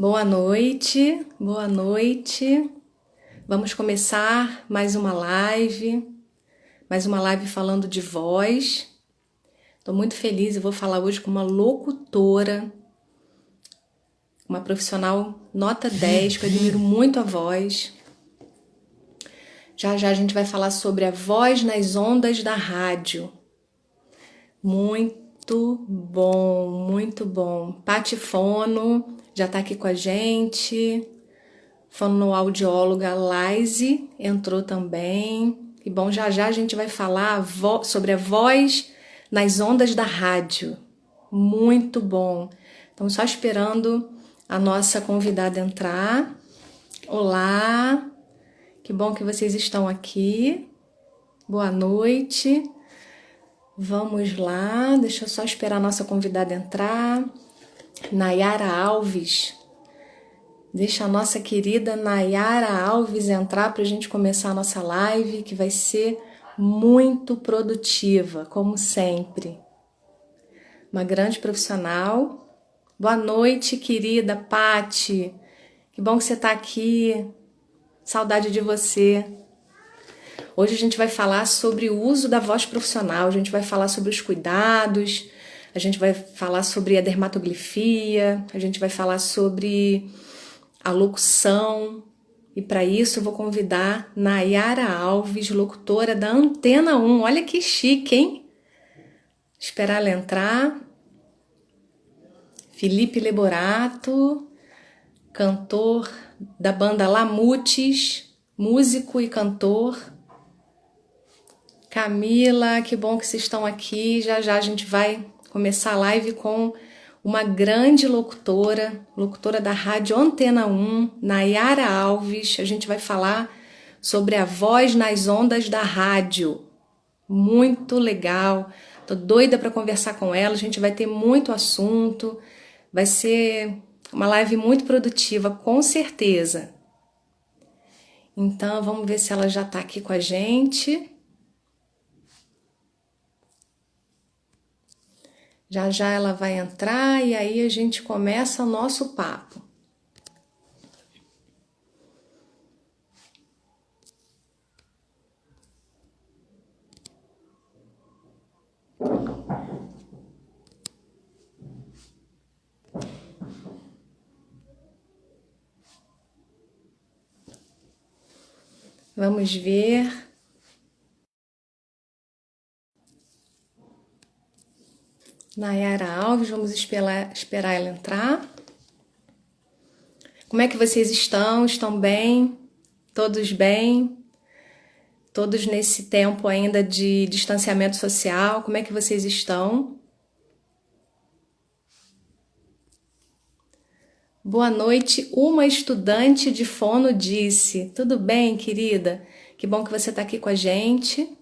Boa noite, boa noite. Vamos começar mais uma live falando de voz. Estou muito feliz, eu vou falar hoje com uma locutora, uma profissional nota 10, que eu admiro muito a voz. Já já a gente vai falar sobre a voz nas ondas da rádio. Muito bom, muito bom. Pati Fono já está aqui com a gente. Fonoaudióloga Laise entrou também. E bom, já já a gente vai falar sobre a voz nas ondas da rádio. Muito bom. Estamos só esperando a nossa convidada entrar. Olá, que bom que vocês estão aqui. Boa noite. Vamos lá, deixa eu só esperar a nossa convidada entrar. Nayara Alves. Deixa a nossa querida Nayara Alves entrar para a gente começar a nossa live, que vai ser muito produtiva, como sempre. Uma grande profissional. Boa noite, querida Pati. Que bom que você está aqui. Saudade de você. Hoje a gente vai falar sobre o uso da voz profissional, a gente vai falar sobre os cuidados, a gente vai falar sobre a dermatoglifia, a gente vai falar sobre a locução. E para isso eu vou convidar Nayara Alves, locutora da Antena 1. Olha que chique, hein? Esperar ela entrar. Felipe Leborato, cantor da banda Lamutes, músico e cantor. Camila, que bom que vocês estão aqui. Já já a gente vai começar a live com uma grande locutora da rádio Antena 1, Nayara Alves. A gente vai falar sobre a voz nas ondas da rádio. Muito legal. Tô doida para conversar com ela. A gente vai ter muito assunto. Vai ser uma live muito produtiva, com certeza. Então, vamos ver se ela já está aqui com a gente. Já já ela vai entrar e aí a gente começa o nosso papo. Vamos ver. Nayara Alves, vamos esperar ela entrar. Como é que vocês estão? Estão bem? Todos bem? Todos nesse tempo ainda de distanciamento social? Como é que vocês estão? Boa noite, uma estudante de fono disse. Tudo bem, querida? Que bom que você está aqui com a gente.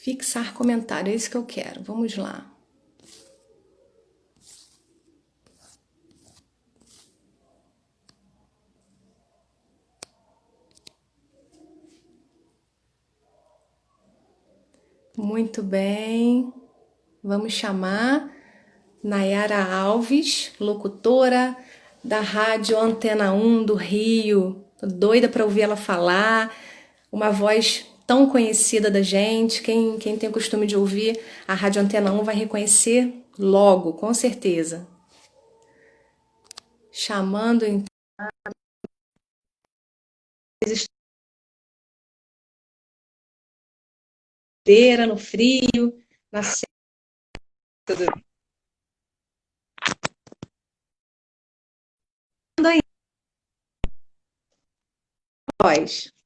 Fixar comentário, é isso que eu quero. Vamos lá. Muito bem. Vamos chamar Nayara Alves, locutora da rádio Antena 1 do Rio. Tô doida para ouvir ela falar. Uma voz tão conhecida da gente. Quem tem o costume de ouvir a rádio Antena 1 vai reconhecer logo, com certeza. Chamando então. No frio, na voz.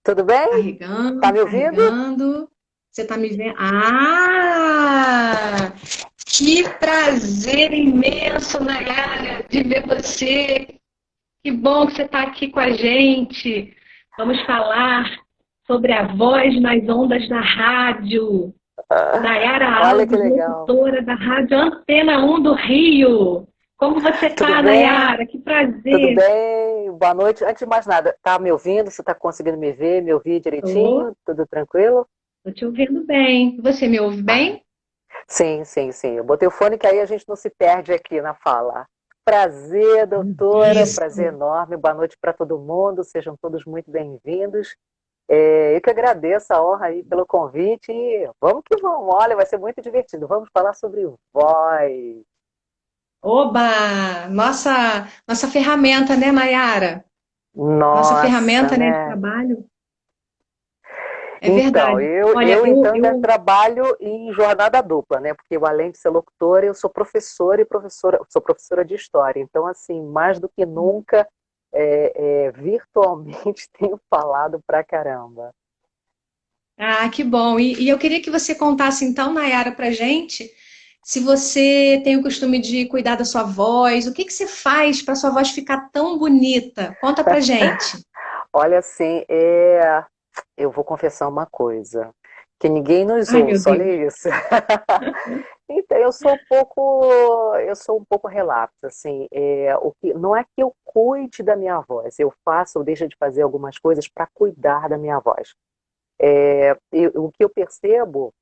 Tudo bem? Carregando, Tá me ouvindo? carregando. Você tá me vendo? Ah! Que prazer imenso, Nayara, de ver você. Que bom que você está aqui com a gente. Vamos falar sobre a voz nas ondas da rádio. Nayara Olha que Alves, legal. locutora da rádio Antena 1 do Rio. Como você Tudo tá, bem? Nayara? Que Tudo prazer. bem? Boa noite. Antes de mais nada, tá me ouvindo? Você tá conseguindo me ver, me ouvir Tô, direitinho? Tudo tranquilo? tô te ouvindo bem. Você me ouve Ah, bem? sim, sim, sim. Eu botei o fone que aí a gente não se perde aqui na fala. Prazer, doutora, prazer Isso. enorme. Boa noite para todo mundo. Sejam todos muito bem-vindos. Eu que agradeço a honra aí pelo convite e vamos que vamos. Olha, vai ser muito divertido. Vamos falar sobre voz. Oba! Nossa ferramenta, né, Nayara? Nossa Nossa, ferramenta, né, de né? trabalho. É Então, verdade. eu, Olha, eu eu, então ainda eu trabalho em jornada dupla, né? Porque eu, além de ser locutora, eu sou professora e sou professora de história. Então, assim, mais do que nunca, virtualmente tenho falado pra caramba. que bom. E eu queria que você contasse então, Nayara, pra gente, se você tem o costume de cuidar da sua voz, o que que você faz para sua voz ficar tão bonita? Conta pra gente. Olha, assim, eu vou confessar uma coisa, que ninguém nos Ai, meu ouça, olha Deus. isso. Então, eu sou um pouco relapsa, assim, não é que eu cuide da minha voz, eu faço ou deixo de fazer algumas coisas para cuidar da minha voz. O que eu percebo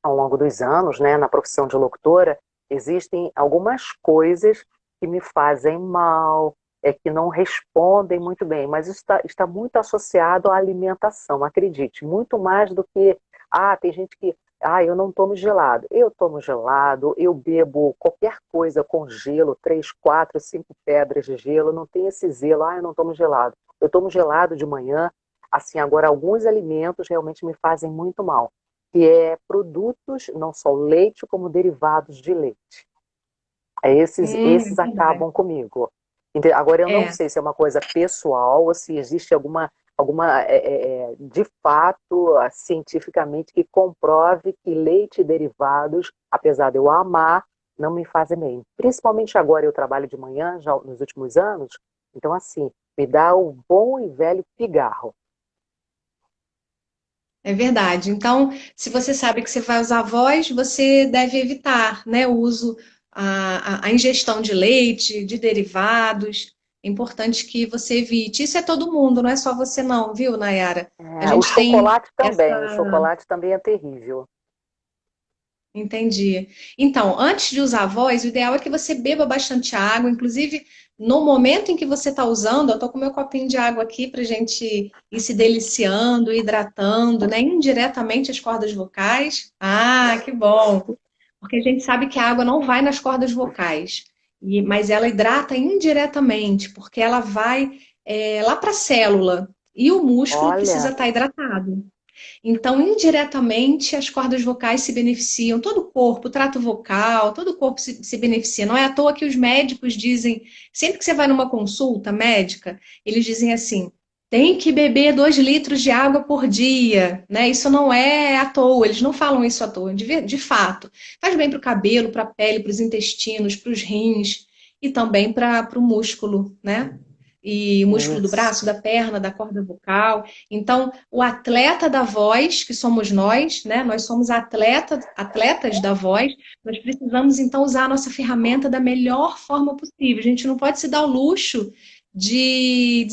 ao longo dos anos, né, na profissão de locutora, existem algumas coisas que me fazem mal, que não respondem muito bem, mas isso está muito associado à alimentação, acredite, muito mais do que, tem gente que, eu não tomo gelado. Eu tomo gelado, eu bebo qualquer coisa com gelo, 3, 4, 5 pedras de gelo, não tem esse zelo, eu não tomo gelado. Eu tomo gelado de manhã, assim, agora alguns alimentos realmente me fazem muito mal, que é produtos, não só leite, como derivados de leite. É Esses verdade. acabam comigo. Agora, eu não É, sei se é uma coisa pessoal ou se existe alguma de fato, cientificamente, que comprove que leite e derivados, apesar de eu amar, não me fazem bem. Principalmente agora, eu trabalho de manhã, já nos últimos anos, então, assim, me dá o bom e velho pigarro. é verdade. Então, se você sabe que você vai usar voz, você deve evitar, né, o uso, a ingestão de leite, de derivados. É importante que você evite. Isso é todo mundo, não é só você não, viu, Nayara? A O gente tem chocolate também, o essa. chocolate também é terrível. Entendi. Então, antes de usar a voz, o ideal é que você beba bastante água. Inclusive, no momento em que você está usando, eu estou com meu copinho de água aqui para a gente ir se deliciando, hidratando, né? Indiretamente as cordas vocais. Ah, que bom! Porque a gente sabe que a água não vai nas cordas vocais, mas ela hidrata indiretamente, porque ela vai lá para a célula e o músculo precisa Olha, estar hidratado. Então, indiretamente, as cordas vocais se beneficiam, todo o corpo, o trato vocal, todo o corpo se beneficia. Não é à toa que os médicos dizem, sempre que você vai numa consulta médica, eles dizem assim: tem que beber 2 litros de água por dia, né? Isso não é à toa, eles não falam isso à toa, de fato. Faz bem para o cabelo, para a pele, para os intestinos, para os rins e também para o músculo, né? E o músculo do isso. braço, da perna, da corda vocal. Então, o atleta da voz, que somos nós, né? Nós somos atletas da voz, nós precisamos então usar a nossa ferramenta da melhor forma possível. A gente não pode se dar o luxo de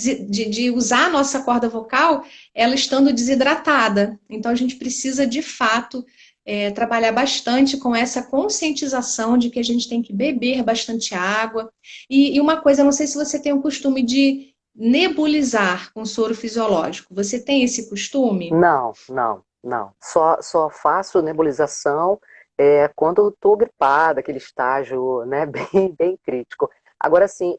usar a nossa corda vocal ela estando desidratada. Então, a gente precisa, de fato, trabalhar bastante com essa conscientização de que a gente tem que beber bastante água. E uma coisa, não sei se você tem o costume de nebulizar com soro fisiológico. Você tem esse costume? Não, não, não. Só faço nebulização quando eu estou gripada, aquele estágio, né, bem crítico. Agora, assim,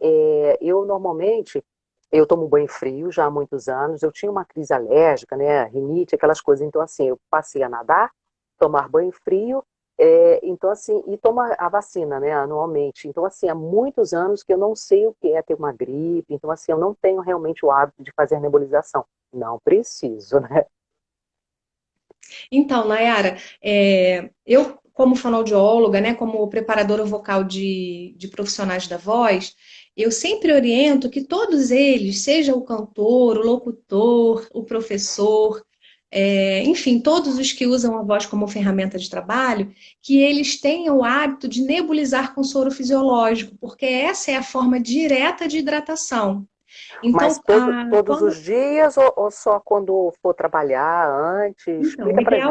eu normalmente eu tomo banho frio já há muitos anos. Eu tinha uma crise alérgica, né, rinite, aquelas coisas. Então, assim, eu passei a nadar, tomar banho frio, então, assim, e tomar a vacina, né, anualmente. Então, assim, há muitos anos que eu não sei o que é ter uma gripe. Então, assim, eu não tenho realmente o hábito de fazer nebulização. Não preciso, né? Então, Nayara, eu, como fonoaudióloga, né, como preparadora vocal de profissionais da voz, eu sempre oriento que todos eles, seja o cantor, o locutor, o professor, enfim, todos os que usam a voz como ferramenta de trabalho, que eles tenham o hábito de nebulizar com soro fisiológico, porque essa é a forma direta de hidratação. Mas Então, todos quando os dias ou só quando for trabalhar antes? Então, Explica pra gente.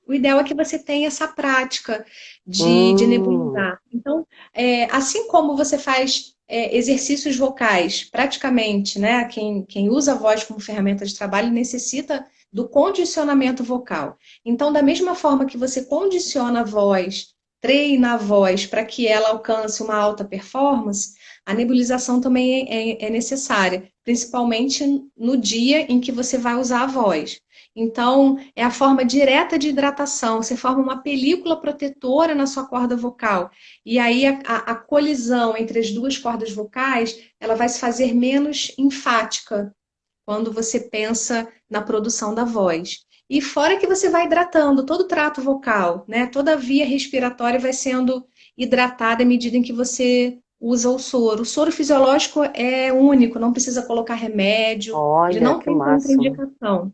o ideal é que você tenha essa prática de Hum, nebulizar. Então, assim como você faz exercícios vocais, praticamente, né? Quem usa a voz como ferramenta de trabalho necessita do condicionamento vocal. Então, da mesma forma que você condiciona a voz, treina a voz para que ela alcance uma alta performance, a nebulização também é necessária, principalmente no dia em que você vai usar a voz. Então, é a forma direta de hidratação. Você forma uma película protetora na sua corda vocal. E aí a colisão entre as duas cordas vocais, ela vai se fazer menos enfática quando você pensa na produção da voz. E fora que você vai hidratando todo o trato vocal, né? Toda a via respiratória vai sendo hidratada à medida em que você usa o soro. O soro fisiológico é único, não precisa colocar remédio, ele olha, não que tem máximo. contraindicação.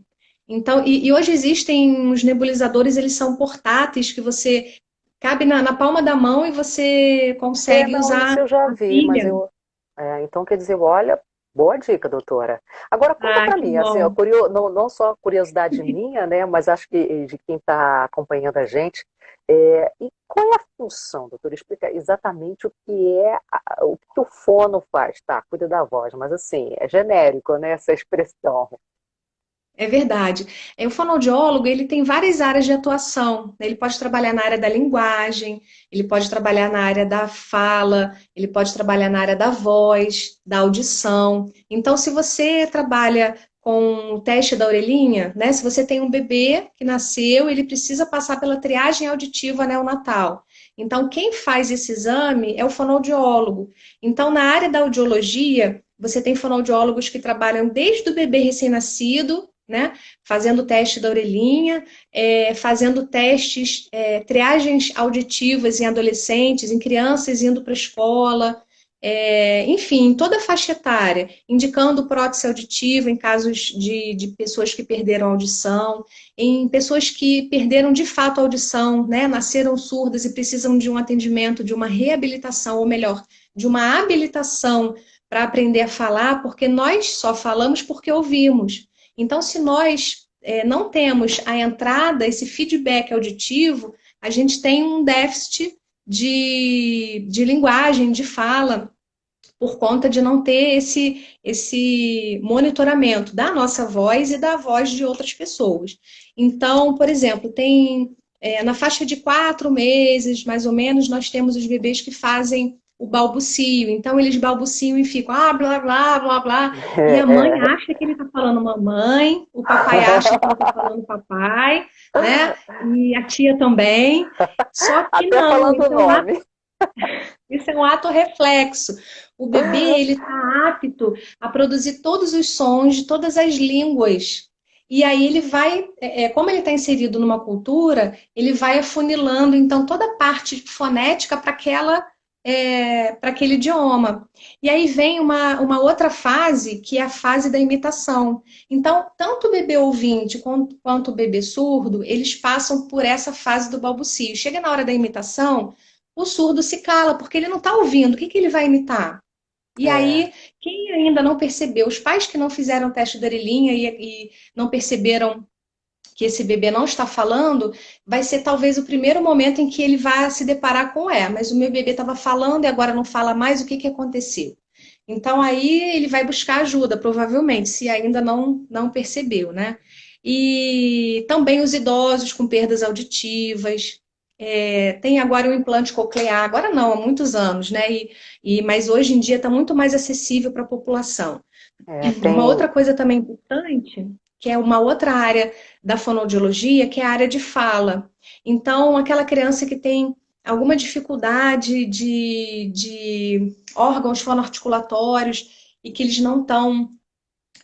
Então, e hoje existem os nebulizadores, eles são portáteis, que você cabe na palma da mão e você consegue Não, isso usar eu já a vi, mas pilha. eu. Então quer dizer, olha, boa dica, doutora. Agora conta Ah, para que mim, assim, ó, bom. não só curiosidade minha, né, mas acho que de quem está acompanhando a gente, e qual é a função, doutora? Explica exatamente o que é, o que o fono faz, tá? Cuida da voz, mas assim, é genérico, né, essa expressão. É verdade. O fonoaudiólogo, ele tem várias áreas de atuação, né? Ele pode trabalhar na área da linguagem, ele pode trabalhar na área da fala, ele pode trabalhar na área da voz, da audição. Então, se você trabalha com o teste da orelhinha, né? Se você tem um bebê que nasceu, ele precisa passar pela triagem auditiva neonatal. Então, quem faz esse exame é o fonoaudiólogo. Então, na área da audiologia, você tem fonoaudiólogos que trabalham desde o bebê recém-nascido, né? Fazendo teste da orelhinha, fazendo testes, triagens auditivas em adolescentes, em crianças indo para a escola, enfim, em toda a faixa etária, indicando prótese auditiva em casos de pessoas que perderam a audição, em pessoas que perderam de fato a audição, né? Nasceram surdas e precisam de um atendimento, de uma reabilitação, ou melhor, de uma habilitação para aprender a falar, porque nós só falamos porque ouvimos. Então, se nós não temos a entrada, esse feedback auditivo, a gente tem um déficit de linguagem, de fala, por conta de não ter esse monitoramento da nossa voz e da voz de outras pessoas. Então, por exemplo, na faixa de 4 meses, mais ou menos, nós temos os bebês que fazem o balbucio. Então, eles balbuciam e ficam, blá, blá, blá, blá. E a mãe É, acha que ele está falando mamãe, o papai acha que ele está falando papai, né? E a tia também. Só que até não, falando o nome. isso é um ato reflexo. O bebê, ele está apto a produzir todos os sons de todas as línguas. E aí ele vai, como ele está inserido numa cultura, ele vai afunilando, então, toda a parte fonética para aquele idioma. E aí vem uma outra fase, que é a fase da imitação. Então, tanto o bebê ouvinte quanto o bebê surdo, eles passam por essa fase do balbucio. Chega na hora da imitação, o surdo se cala, porque ele não está ouvindo. O que ele vai imitar? E É, aí, quem ainda não percebeu, os pais que não fizeram o teste da orelhinha e não perceberam que esse bebê não está falando, vai ser talvez o primeiro momento em que ele vai se deparar com, mas o meu bebê estava falando e agora não fala mais, o que que aconteceu? Então aí ele vai buscar ajuda, provavelmente, se ainda não percebeu, né? E também os idosos com perdas auditivas. Tem agora o implante coclear, agora não, há muitos anos, né? Mas hoje em dia está muito mais acessível para a população. Uma tem. outra coisa também importante, que é uma outra área da fonoaudiologia, que é a área de fala. Então, aquela criança que tem alguma dificuldade de órgãos fonoarticulatórios e que eles não estão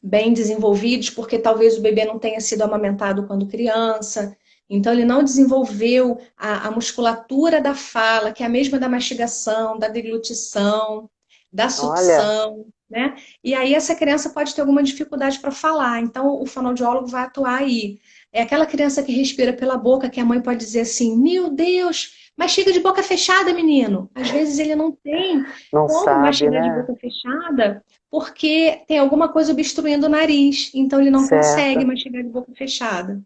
bem desenvolvidos, porque talvez o bebê não tenha sido amamentado quando criança, então ele não desenvolveu a musculatura da fala, que é a mesma da mastigação, da deglutição, da Olha, sucção. né? E aí essa criança pode ter alguma dificuldade para falar, então o fonoaudiólogo vai atuar aí. É aquela criança que respira pela boca, que a mãe pode dizer assim: Meu Deus, mastiga de boca fechada, menino. Às vezes ele não tem Não como sabe, mastigar de né? boca fechada porque tem alguma coisa obstruindo o nariz, então ele não consegue Certo. mastigar de boca fechada.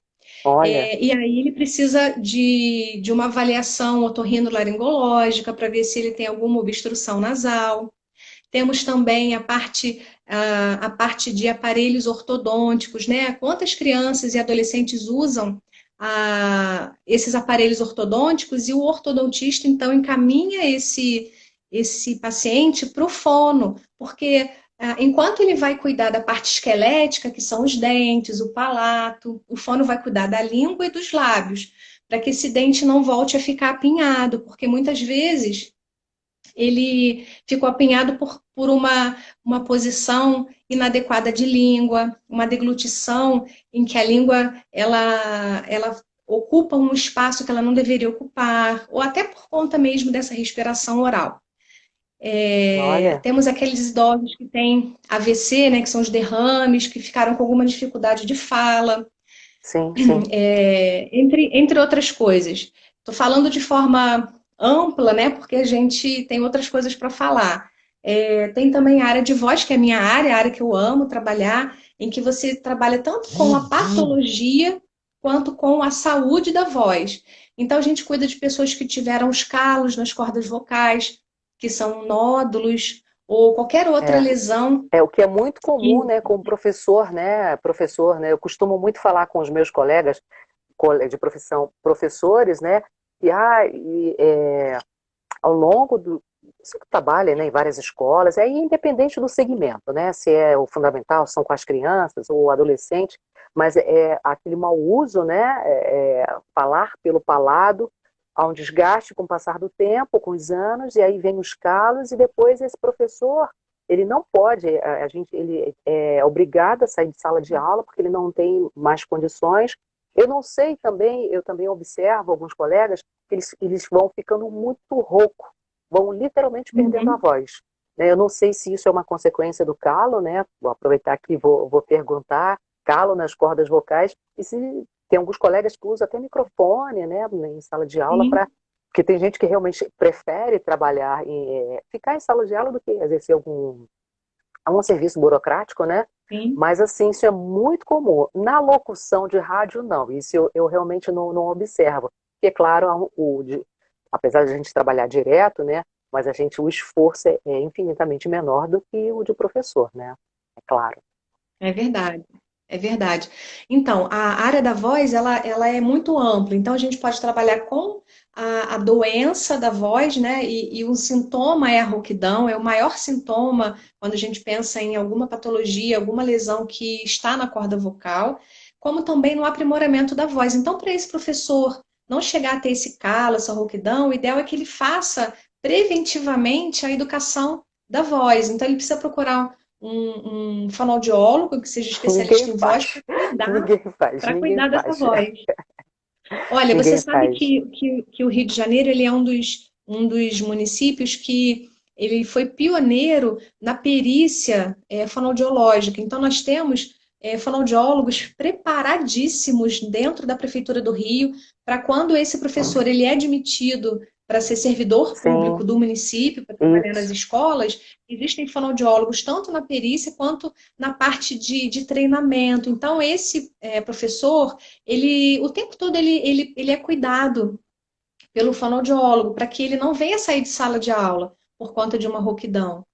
Olha, E aí ele precisa de uma avaliação otorrinolaringológica para ver se ele tem alguma obstrução nasal. Temos também a parte de aparelhos ortodônticos, né? Quantas crianças e adolescentes usam esses aparelhos ortodônticos e o ortodontista, então, encaminha esse paciente para o fono, porque enquanto ele vai cuidar da parte esquelética, que são os dentes, o palato, o fono vai cuidar da língua e dos lábios, para que esse dente não volte a ficar apinhado, porque muitas vezes ele ficou apinhado por uma posição inadequada de língua, uma deglutição em que a língua ela ocupa um espaço que ela não deveria ocupar, ou até por conta mesmo dessa respiração oral. olha, Temos aqueles idosos que têm AVC, né, que são os derrames, que ficaram com alguma dificuldade de fala, sim, sim. entre outras coisas. Estou falando de forma ampla, né? Porque a gente tem outras coisas para falar. Tem também a área de voz, que é a área que eu amo trabalhar, em que você trabalha tanto com a patologia quanto com a saúde da voz. Então, a gente cuida de pessoas que tiveram os calos nas cordas vocais, que são nódulos, ou qualquer outra É. lesão É o que é muito comum, que. né, com professor, né, eu costumo muito falar com os meus colegas de profissão, professores, né, ao longo do você que trabalha, né, em várias escolas, é independente do segmento, né, se é o fundamental, são com as crianças ou adolescente, mas é aquele mau uso, né, falar pelo falado, há um desgaste com o passar do tempo, com os anos, e aí vem os calos, e depois esse professor, ele não pode, ele é obrigado a sair de sala de aula, porque ele não tem mais condições. Eu não sei também, eu também observo alguns colegas, que eles vão ficando muito rouco, vão literalmente perdendo a Uhum. voz. Né? Eu não sei se isso é uma consequência do calo, né? Vou aproveitar aqui e vou perguntar, calo nas cordas vocais, e se tem alguns colegas que usam até microfone, né, em sala de aula, Sim, porque tem gente que realmente prefere trabalhar, ficar em sala de aula do que exercer algum serviço burocrático, né? sim. Mas assim, isso é muito comum. Na locução de rádio, não. Isso eu realmente não observo. Porque, claro, apesar de a gente trabalhar direto, né? Mas o esforço é infinitamente menor do que o de professor, né? É claro. É verdade, é verdade. Então, a área da voz, ela é muito ampla. Então, a gente pode trabalhar com a doença da voz, né? E um sintoma é a rouquidão, é o maior sintoma quando a gente pensa em alguma patologia, alguma lesão que está na corda vocal, como também no aprimoramento da voz. Então, para esse professor não chegar a ter esse calo, essa rouquidão, o ideal é que ele faça preventivamente a educação da voz. Então, ele precisa procurar um fonoaudiólogo que seja Ninguém especialista em voz faz. para cuidar, Ninguém faz. para Ninguém cuidar dessa faz. voz. Olha, você Ninguém sabe faz. que o Rio de Janeiro ele é um dos municípios que ele foi pioneiro na perícia fonoaudiológica. Então, nós temos fonoaudiólogos preparadíssimos dentro da Prefeitura do Rio para quando esse professor ele é admitido para ser servidor público Sim, do município, para trabalhar nas isso. escolas, existem fonoaudiólogos tanto na perícia quanto na parte de treinamento. Então, esse professor ele, o tempo todo ele é cuidado pelo fonoaudiólogo para que ele não venha sair de sala de aula por conta de uma rouquidão.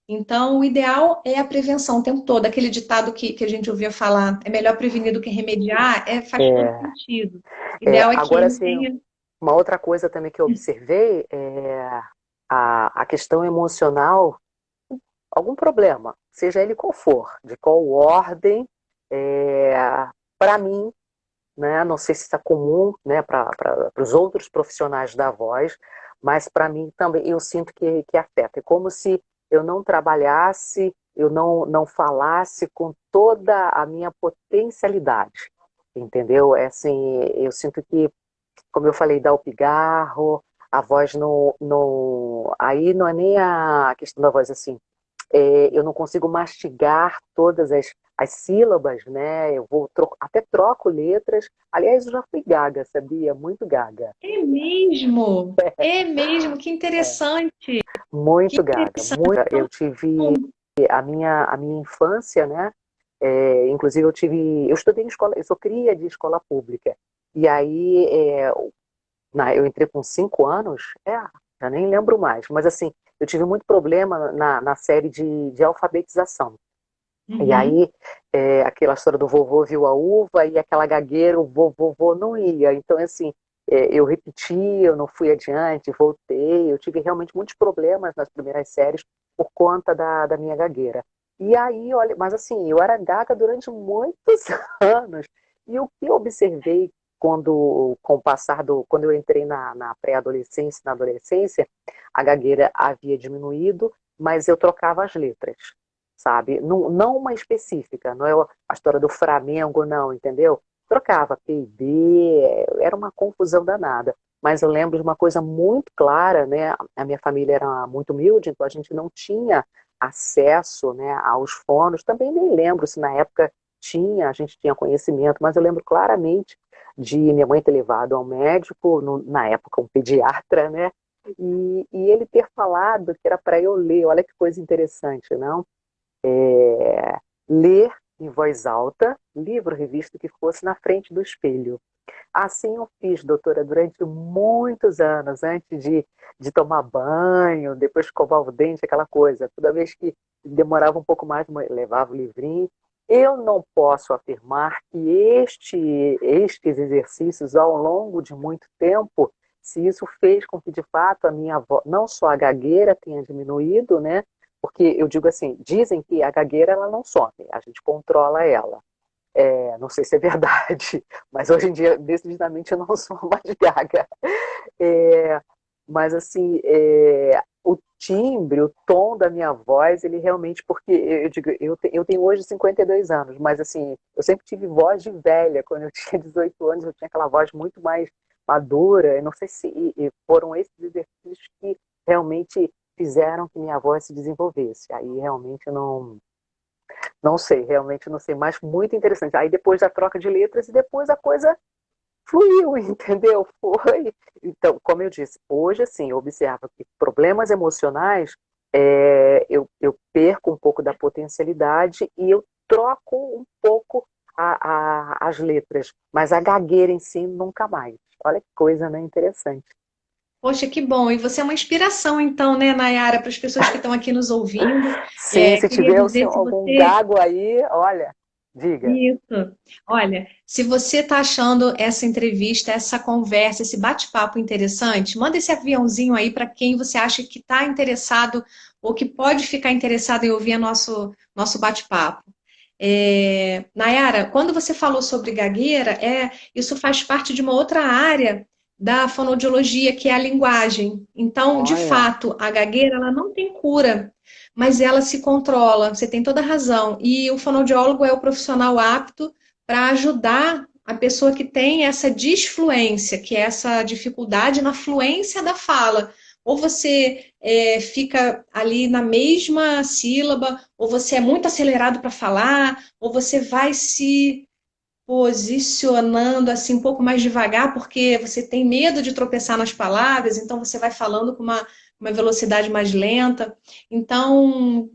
Então, o ideal é a prevenção o tempo todo. Aquele ditado que a gente ouvia falar, é melhor prevenir do que remediar, faz todo É, sentido. O ideal é que agora, ele assim, tenha. uma outra coisa também que eu observei é a questão emocional, algum problema, seja ele qual for, de qual ordem, é, para mim, né, não sei se está comum, né, para os outros profissionais da voz, mas para mim também eu sinto que afeta. É como se eu não trabalhasse, eu não falasse com toda a minha potencialidade, entendeu? É assim, eu sinto que, como eu falei, dá o pigarro, a voz não, aí não é nem a questão da voz assim. eu não consigo mastigar todas as sílabas, né? Eu vou até troco letras. Aliás, eu já fui gaga, sabia? Muito gaga. É mesmo, que interessante. Que Muito gaga, interessante. muito. Eu tive a minha infância, né? Inclusive eu estudei em escola, eu sou cria de escola pública. E aí eu entrei com 5 anos, já nem lembro mais, mas assim, eu tive muito problema na série de alfabetização. E Uhum. aí, aquela história do vovô viu a uva e aquela gagueira, o vovô não ia. Então, assim, eu repeti, eu não fui adiante, voltei. Eu tive realmente muitos problemas nas primeiras séries por conta da minha gagueira. E aí, olha, mas assim, eu era gaga durante muitos anos. E o que eu observei com o passar quando eu entrei na pré-adolescência, na adolescência, a gagueira havia diminuído, mas eu trocava as letras, sabe? Não, não uma específica, não é a história do Flamengo, não, entendeu? Trocava PIB, era uma confusão danada. Mas eu lembro de uma coisa muito clara, né? A minha família era muito humilde, então a gente não tinha acesso, né, aos fonos. Também nem lembro se na época a gente tinha conhecimento, mas eu lembro claramente de minha mãe ter levado ao médico, na época um pediatra, né? E ele ter falado que era para eu ler. Olha que coisa interessante, não? Ler em voz alta, livro, revista que fosse na frente do espelho. Assim eu fiz, doutora, durante muitos anos, antes de tomar banho, depois escovar o dente, aquela coisa. Toda vez que demorava um pouco mais, levava o livrinho. Eu não posso afirmar que estes exercícios, ao longo de muito tempo, se isso fez com que, de fato, a minha voz, não só a gagueira tenha diminuído, né? Porque eu digo assim, dizem que a gagueira ela não some, a gente controla ela. Não sei se é verdade, mas hoje em dia, decididamente, eu não sou mais gaga. É, mas, assim, o timbre, o tom da minha voz, ele realmente, porque eu digo, eu tenho hoje 52 anos, mas, assim, eu sempre tive voz de velha. Quando eu tinha 18 anos, eu tinha aquela voz muito mais madura. Eu não sei se foram esses exercícios que realmente fizeram que minha voz se desenvolvesse. Aí, realmente, eu não sei, realmente não sei, mas muito interessante. Aí depois da troca de letras e depois a coisa fluiu, entendeu? Foi. Então, como eu disse, hoje assim, eu observo que problemas emocionais, eu perco um pouco da potencialidade e eu troco um pouco as letras, mas a gagueira em si nunca mais. Olha que coisa, né? Interessante. Poxa, que bom. E você é uma inspiração, então, né, Nayara, para as pessoas que estão aqui nos ouvindo. Sim, se Queria tiver dizer, se algum você. gago aí, olha, diga. Isso. Olha, se você está achando essa entrevista, essa conversa, esse bate-papo interessante, manda esse aviãozinho aí para quem você acha que está interessado ou que pode ficar interessado em ouvir nosso bate-papo. Nayara, quando você falou sobre gagueira, isso faz parte de uma outra área da fonoaudiologia, que é a linguagem. Então, de Olha, fato, a gagueira ela não tem cura, mas ela se controla. Você tem toda a razão. E o fonoaudiólogo é o profissional apto para ajudar a pessoa que tem essa disfluência, que é essa dificuldade na fluência da fala. Ou você fica ali na mesma sílaba, ou você é muito acelerado para falar, ou você vai se posicionando assim um pouco mais devagar, porque você tem medo de tropeçar nas palavras, então você vai falando com uma velocidade mais lenta. Então,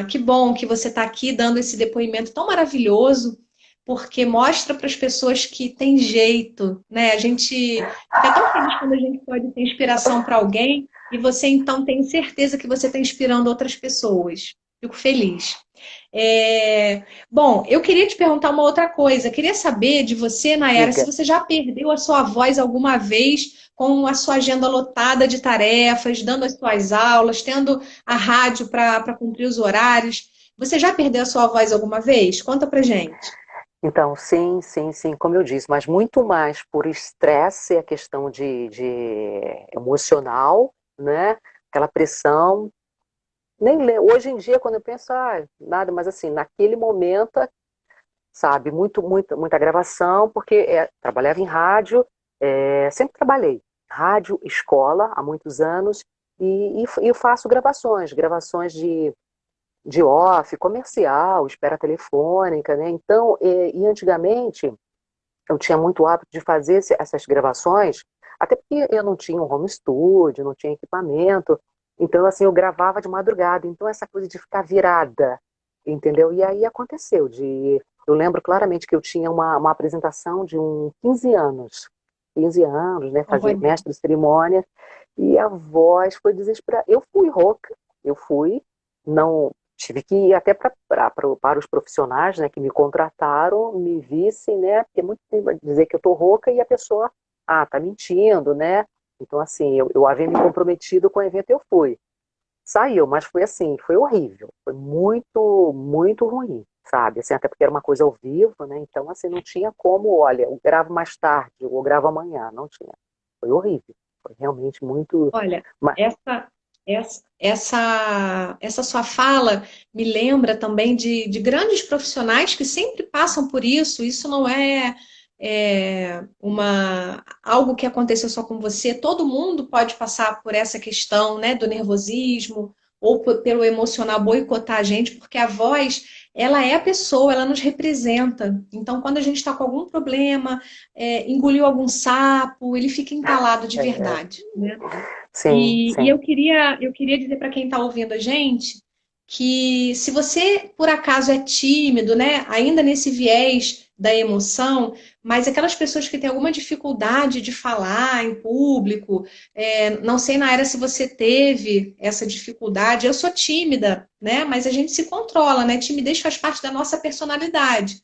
que bom que você está aqui dando esse depoimento tão maravilhoso, porque mostra para as pessoas que tem jeito, né? A gente fica tão feliz quando a gente pode ter inspiração para alguém, e você então tem certeza que você está inspirando outras pessoas. Fico feliz. Bom, eu queria te perguntar uma outra coisa. Queria saber de você, Nayara, se diga. você já perdeu a sua voz alguma vez com a sua agenda lotada de tarefas, dando as suas aulas, tendo a rádio para cumprir os horários. Você já perdeu a sua voz alguma vez? Conta pra gente. Então, sim, sim, sim, como eu disse, mas muito mais por estresse, a questão de emocional, né? Aquela pressão. Hoje em dia, quando eu penso, nada, mas assim, naquele momento, sabe, muita gravação, porque trabalhava em rádio, sempre trabalhei, rádio, escola, há muitos anos, e eu faço gravações de off, comercial, espera telefônica, né? Então, e antigamente eu tinha muito hábito de fazer essas gravações, até porque eu não tinha um home studio, não tinha equipamento, então assim, eu gravava de madrugada, então essa coisa de ficar virada, entendeu? E aí aconteceu, eu lembro claramente que eu tinha uma apresentação de 15 anos, né, fazia Olha, mestre de cerimônia, e a voz foi desesperada. Eu fui rouca, eu fui, não tive que ir até para os profissionais, né, que me contrataram, me vissem, né, porque é muito tempo dizer que eu tô rouca e a pessoa, tá mentindo, né? Então, assim, eu havia me comprometido com o evento, eu fui. Saiu, mas foi assim, foi horrível, foi muito, muito ruim, sabe? Assim, até porque era uma coisa ao vivo, né? Então, assim, não tinha como, olha, eu gravo mais tarde, ou eu gravo amanhã, não tinha. Foi horrível, foi realmente muito. olha, Mas, essa sua fala me lembra também de grandes profissionais que sempre passam por isso. Isso não algo que aconteceu só com você. Todo mundo pode passar por essa questão, né, do nervosismo ou pelo emocional boicotar a gente, porque a voz, ela é a pessoa, ela nos representa. Então, quando a gente está com algum problema, engoliu algum sapo, ele fica entalado de é, verdade, né? sim, E sim. eu queria dizer para quem está ouvindo a gente que se você por acaso é tímido, né, ainda nesse viés da emoção, mas aquelas pessoas que têm alguma dificuldade de falar em público, não sei, Naira, se você teve essa dificuldade. Eu sou tímida, né, mas a gente se controla, né? Timidez faz parte da nossa personalidade,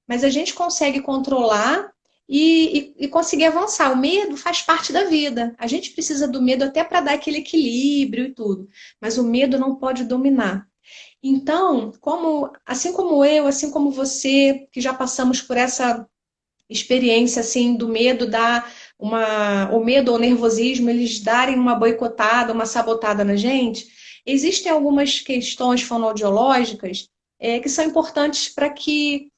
mas a gente consegue controlar e conseguir avançar. O medo faz parte da vida. A gente precisa do medo até para dar aquele equilíbrio e tudo, mas o medo não pode dominar. Então, assim como eu, assim como você, que já passamos por essa experiência assim do medo o medo ou o nervosismo, eles darem uma boicotada, uma sabotada na gente, existem algumas questões fonoaudiológicas que são importantes para que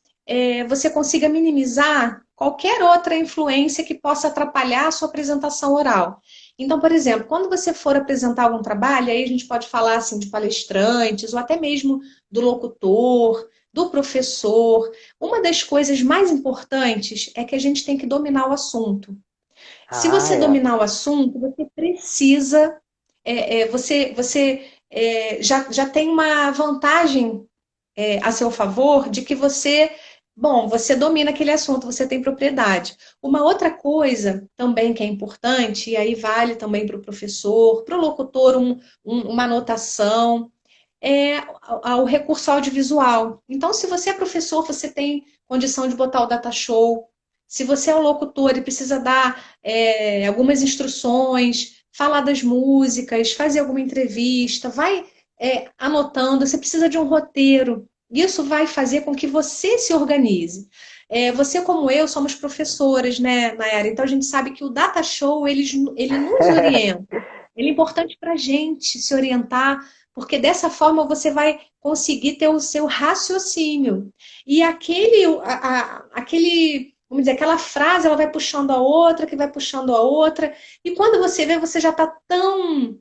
você consiga minimizar qualquer outra influência que possa atrapalhar a sua apresentação oral. Então, por exemplo, quando você for apresentar algum trabalho, aí a gente pode falar assim de palestrantes ou até mesmo do locutor, do professor. Uma das coisas mais importantes é que a gente tem que dominar o assunto. Se Ah, você é. dominar o assunto, você precisa, já tem uma vantagem a seu favor de que você domina aquele assunto, você tem propriedade. Uma outra coisa também que é importante, e aí vale também para o professor, para o locutor, uma anotação, ao recurso audiovisual. Então, se você é professor, você tem condição de botar o data show. Se você é um locutor e precisa dar algumas instruções, falar das músicas, fazer alguma entrevista, vai anotando. Você precisa de um roteiro. Isso vai fazer com que você se organize. Você, como eu, somos professoras, né, Nayara? Então, a gente sabe que o data show, ele nos orienta. Ele é importante para a gente se orientar, porque dessa forma você vai conseguir ter o seu raciocínio. E vamos dizer, aquela frase, ela vai puxando a outra, que vai puxando a outra, e quando você vê, você já está tão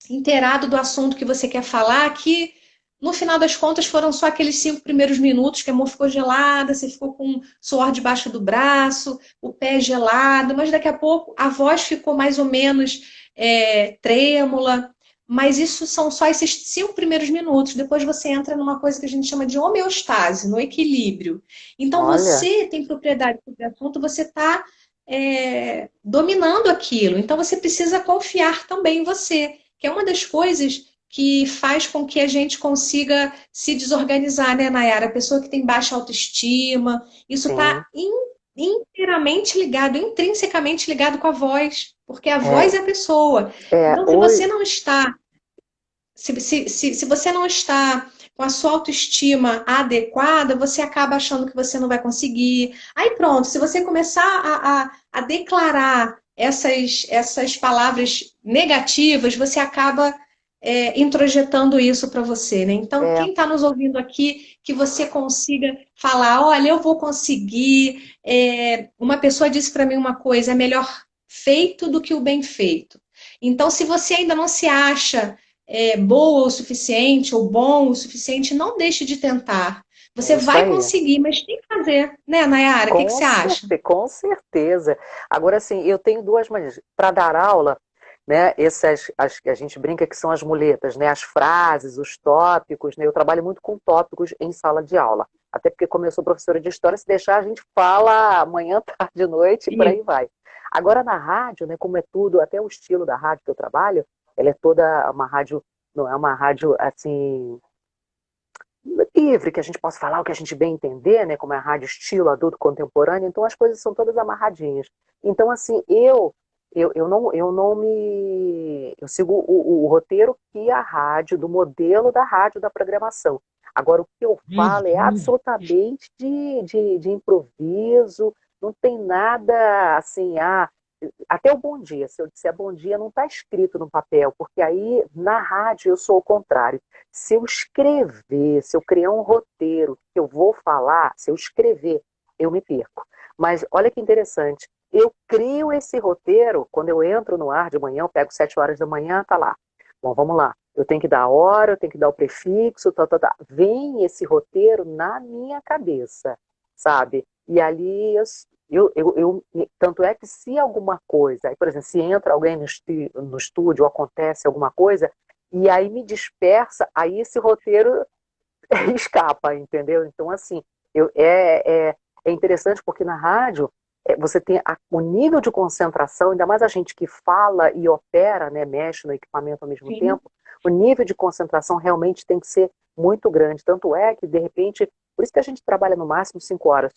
inteirado do assunto que você quer falar que no final das contas foram só aqueles 5 primeiros minutos que a mão ficou gelada, você ficou com suor debaixo do braço, o pé gelado, mas daqui a pouco a voz ficou mais ou menos trêmula. Mas isso são só esses 5 primeiros minutos. Depois você entra numa coisa que a gente chama de homeostase, no equilíbrio. Então Olha, você tem propriedade sobre o assunto, você está dominando aquilo. Então você precisa confiar também em você, que é uma das coisas que faz com que a gente consiga se desorganizar, né, Nayara? A pessoa que tem baixa autoestima, isso sim. está inteiramente ligado, intrinsecamente ligado com a voz, porque a voz É, é a pessoa. Então, hoje, se você não está com a sua autoestima adequada, você acaba achando que você não vai conseguir. Aí pronto, se você começar a declarar essas palavras negativas, você acaba introjetando isso para você, né? Então, é, quem está nos ouvindo aqui, que você consiga falar, olha, eu vou conseguir. Uma pessoa disse para mim uma coisa, é melhor feito do que o bem feito. Então, se você ainda não se acha boa o suficiente ou bom o suficiente, não deixe de tentar. É Você isso vai aí. conseguir, mas tem que fazer, né, Nayara? O que você acha? Com certeza. Agora, assim, eu tenho duas maneiras. Para dar aula, né, essas, as que a gente brinca que são as muletas, né, as frases, os tópicos, né, eu trabalho muito com tópicos em sala de aula. Até porque, como eu sou professora de história, se deixar, a gente fala manhã, tarde, noite e por aí Isso. vai. Agora, na rádio, né, como é tudo, até o estilo da rádio que eu trabalho, ela é toda uma rádio, não é uma rádio, assim, livre, que a gente possa falar o que a gente bem entender, né, como é a rádio estilo adulto contemporâneo, então as coisas são todas amarradinhas. Então, assim, eu não me. Eu sigo o roteiro que a rádio, do modelo da rádio, da programação. Agora, o que eu falo é absolutamente de improviso, não tem nada assim, até o bom dia, se eu disser bom dia, não está escrito no papel, porque aí na rádio eu sou o contrário. Se eu escrever, se eu criar um roteiro que eu vou falar, se eu escrever, eu me perco. Mas olha que interessante, eu crio esse roteiro, quando eu entro no ar de manhã, eu pego 7 horas da manhã, tá lá. Bom, vamos lá. Eu tenho que dar a hora, eu tenho que dar o prefixo, tá, tá, tá. Vem esse roteiro na minha cabeça, sabe? E ali tanto é que se alguma coisa, por exemplo, se entra alguém no estúdio, acontece alguma coisa, e aí me dispersa, aí esse roteiro escapa, entendeu? Então, assim, é interessante porque na rádio você tem o nível de concentração, ainda mais a gente que fala e opera, né, mexe no equipamento ao mesmo Sim. tempo, o nível de concentração realmente tem que ser muito grande. Tanto é que, de repente, por isso que a gente trabalha no máximo 5 horas,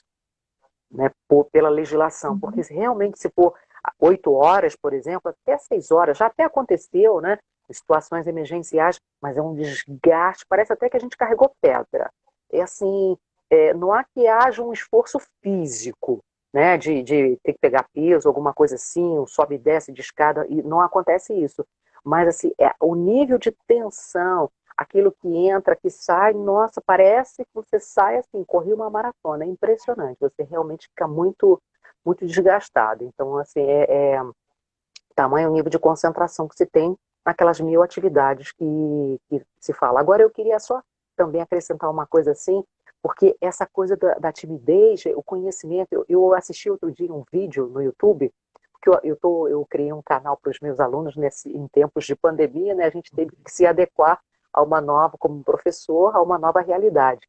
né, pela legislação, porque Uhum. se realmente se for 8 horas, por exemplo, até 6 horas, já até aconteceu, né, em situações emergenciais, mas é um desgaste, parece até que a gente carregou pedra. É assim, não há que haja um esforço físico, né, de ter que pegar peso, alguma coisa assim, um sobe e desce de escada, e não acontece isso. Mas assim, o nível de tensão, aquilo que entra, que sai, nossa, parece que você sai assim, corri uma maratona, é impressionante, você realmente fica muito, muito desgastado. Então, assim, tamanho o nível de concentração que se tem naquelas 1000 atividades que se fala. Agora, eu queria só também acrescentar uma coisa assim, porque essa coisa da timidez, o conhecimento, eu assisti outro dia um vídeo no YouTube, porque eu criei um canal para os meus alunos em tempos de pandemia, né? A gente teve que se adequar a uma nova, como professor, a uma nova realidade.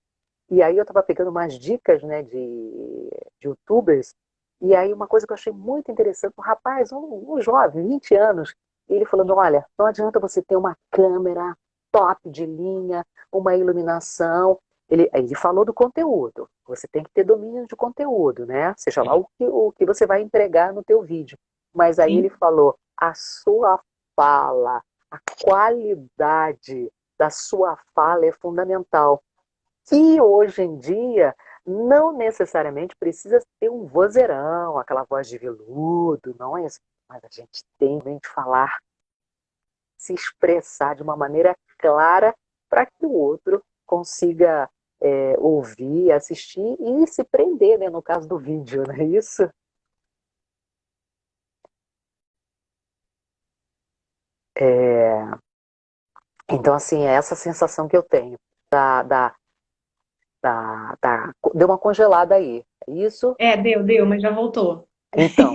E aí eu estava pegando umas dicas, né, de YouTubers, e aí uma coisa que eu achei muito interessante, um rapaz, um jovem, 20 anos, ele falando, olha, não adianta você ter uma câmera top de linha, uma iluminação. Ele falou do conteúdo. Você tem que ter domínio de conteúdo, né? Seja lá o que você vai entregar no teu vídeo. Mas aí ele Sim. falou, a sua fala, a qualidade da sua fala é fundamental. E hoje em dia, não necessariamente precisa ter um vozeirão, aquela voz de veludo, não é isso. Mas a gente tem de falar, se expressar de uma maneira clara para que o outro consiga ouvir, assistir e se prender, né, no caso do vídeo, não é isso? É, então, assim, é essa sensação que eu tenho deu uma congelada aí. É isso? Deu, mas já voltou. Então,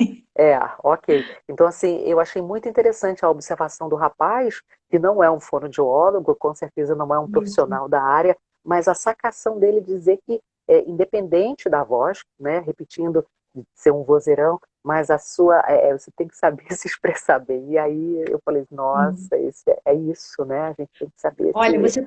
ok. Então, assim, eu achei muito interessante a observação do rapaz, que não é um fonoaudiólogo, com certeza não é um Isso. profissional da área, mas a sacação dele dizer que, independente da voz, né, repetindo, de ser um vozeirão, mas você tem que saber se expressar bem. E aí eu falei, Sim. nossa, é isso, né? A gente tem que saber Olha, se.